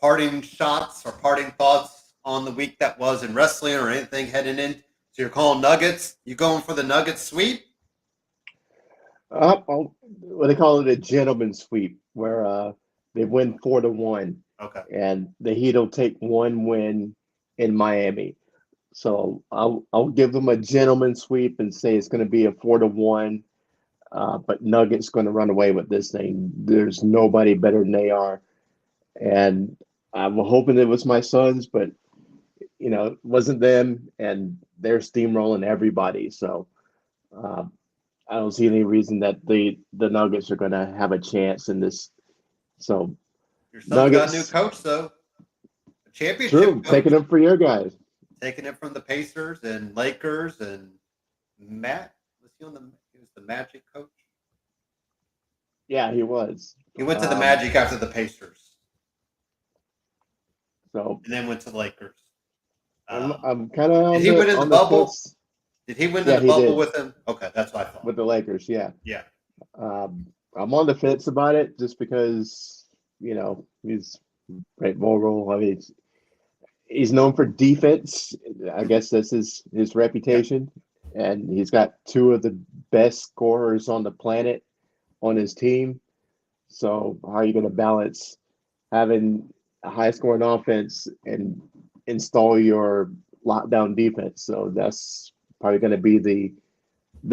parting shots or parting thoughts on the week that was in wrestling or anything heading in? So you're calling Nuggets? You going for the Nuggets sweep? What they call it, a gentleman's sweep, where they win 4-1. Okay. And the Heat will take one win in Miami. So I'll give them a gentleman's sweep and say it's going to be a 4-1. But Nuggets going to run away with this thing. There's nobody better than they are. And I'm hoping it was my Suns, but it wasn't them, and they're steamrolling everybody. So I don't see any reason that the Nuggets are going to have a chance in this. So your son's got a new coach, though. A championship true, coach. taking them for your guys. Taking it from the Pacers and Lakers and Matt. Was he was the Magic coach? Yeah, he was. He went to the Magic after the Pacers. So and then went to the Lakers. I'm kind of did he win in the bubble? Fence. Did he win in the bubble with him? Okay, that's what I thought. With the Lakers, yeah. Yeah. I'm on the fence about it just because, he's Brett Vogel. I mean, he's known for defense. I guess that's his reputation. Yeah. And he's got two of the best scorers on the planet on his team. So how are you going to balance having a high scoring offense and install your lockdown defense? So that's probably going to be the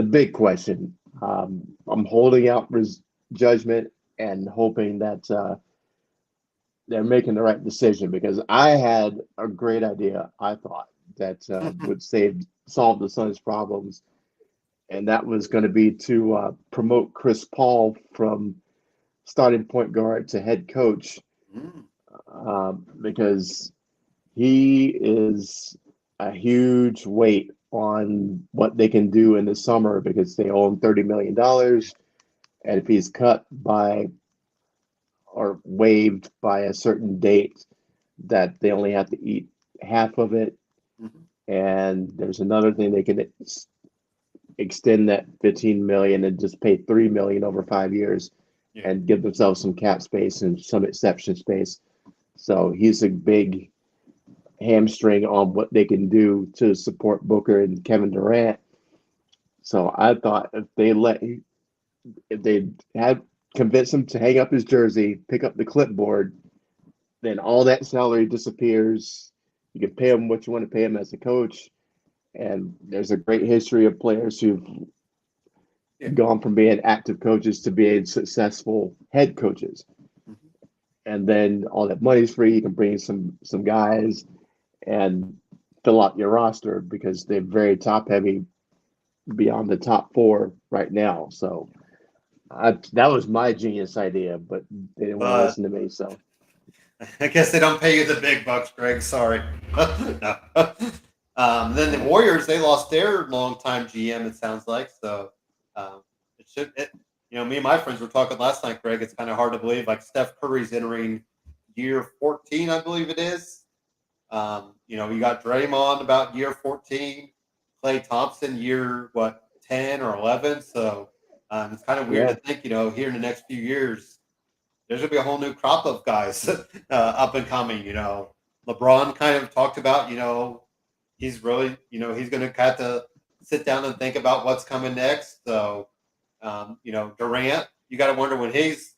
big question. I'm holding out judgment and hoping that they're making the right decision, because I had a great idea, I thought, that would solve the Suns' problems, and that was going to be to promote Chris Paul from starting point guard to head coach, because he is a huge weight on what they can do in the summer, because they owe him $30 million. And if he's cut by or waived by a certain date, that they only have to eat half of it. And there's another thing, they can extend that $15 million and just pay $3 million over 5 years and give themselves some cap space and some exception space. So he's a big hamstring on what they can do to support Booker and Kevin Durant. So I thought if they had convince him to hang up his jersey, pick up the clipboard, then all that salary disappears. You can pay him what you want to pay him as a coach. And there's a great history of players who've gone from being active coaches to being successful head coaches. Mhm. And then all that money's free. You can bring some guys and fill out your roster because they're very top heavy beyond the top 4 right now. So that was my genius idea, but they didn't want to listen to me. So I guess they don't pay you the big bucks, Greg. Sorry. No. Then the Warriors, they lost their longtime GM, it sounds like. So me and my friends were talking last night, Greg. It's kind of hard to believe. Like Steph Curry's entering year 14, I believe it is. You got Draymond about year 14, Klay Thompson year 10 or 11. So it's kind of weird to think, here in the next few years, there's gonna be a whole new crop of guys up and coming. LeBron kind of talked about, he's really, he's gonna have to sit down and think about what's coming next. So, Durant, you got to wonder when he's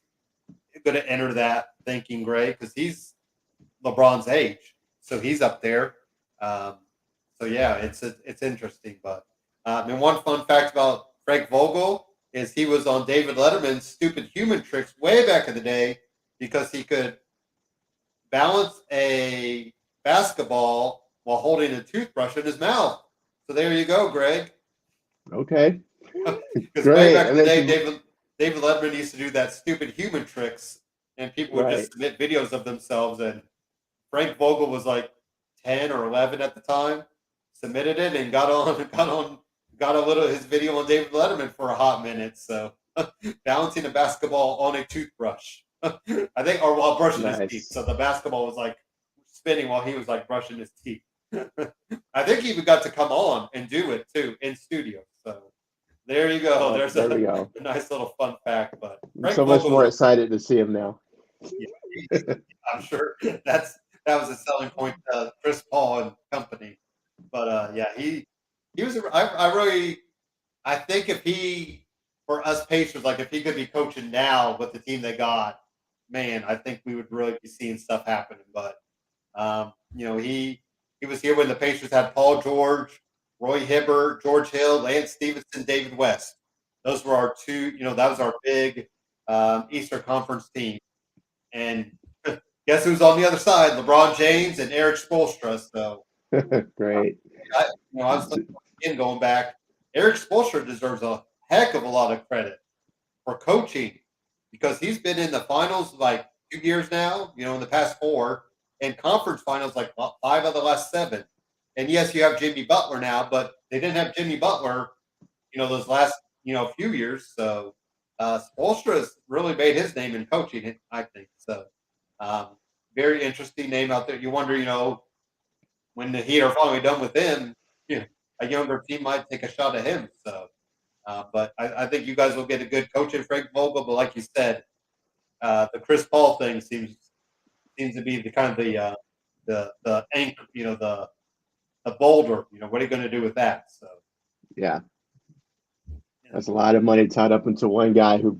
going to enter that thinking, Greg, because he's LeBron's age, so he's up there. It's interesting. But and one fun fact about Frank Vogel is he was on David Letterman's Stupid Human Tricks way back in the day because he could balance a basketball while holding a toothbrush in his mouth. So there you go, Greg. Okay. Because way back in the day, David Letterman used to do that Stupid Human Tricks, and people would just submit videos of themselves. And Frank Vogel was like 10 or 11 at the time, submitted it, and got a little his video on David Letterman for a hot minute. So balancing a basketball on a toothbrush, I think, or while brushing his teeth. So the basketball was like spinning while he was like brushing his teeth. I think he even got to come on and do it too in studio. So there you go. There's a nice little fun fact. But I'm so much more excited to see him now. Yeah, I'm sure that was a selling point to Chris Paul and company. But he was. I think if he, for us Pacers, like if he could be coaching now with the team they got, man, I think we would really be seeing stuff happening. But he was here when the Pacers had Paul George, Roy Hibbert, George Hill, Lance Stevenson, David West. Those were our two, that was our big Eastern Conference team. And guess who's on the other side? LeBron James and Eric Spoelstra. So great. I was thinking, going back, Eric Spoelstra deserves a heck of a lot of credit for coaching because he's been in the finals like 2 years now, in the past 4. And conference finals like 5 of the last 7. And yes, you have Jimmy Butler now, but they didn't have Jimmy Butler, those last, few years. So Spoelstra has really made his name in coaching, I think. So very interesting name out there. You wonder, when the Heat are finally done with him, a younger team might take a shot at him. So, but I think you guys will get a good coach in Frank Vogel. But like you said, the Chris Paul thing seems to be the kind of the anchor, the boulder. What are you going to do with that? So yeah, that's a lot of money tied up into one guy who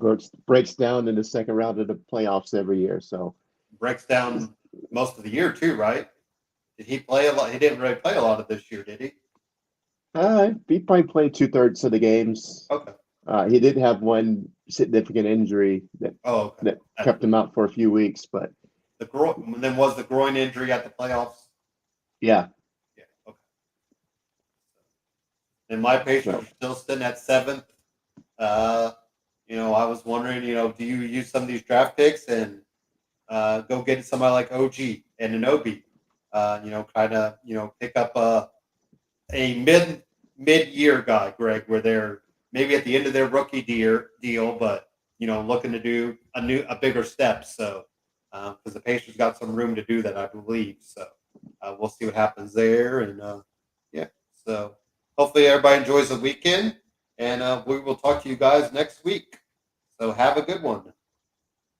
breaks down in the second round of the playoffs every year. So breaks down most of the year too, right? Did he play a lot? He didn't really play a lot of this year, did he? He probably played 2/3 of the games. Okay. He did have one significant injury that kept him out for a few weeks, but. Then was the groin injury at the playoffs? Yeah. Yeah. Okay. And my Pacers are still sitting at 7th. I was wondering, do you use some of these draft picks and go get somebody like OG and Anunoby? Kind of, pick up a mid-year guy, Greg, where they're maybe at the end of their rookie deal, but looking to do a bigger step. So. Because the Pacers got some room to do that, I believe. So we'll see what happens there. And so hopefully everybody enjoys the weekend. And we will talk to you guys next week. So have a good one.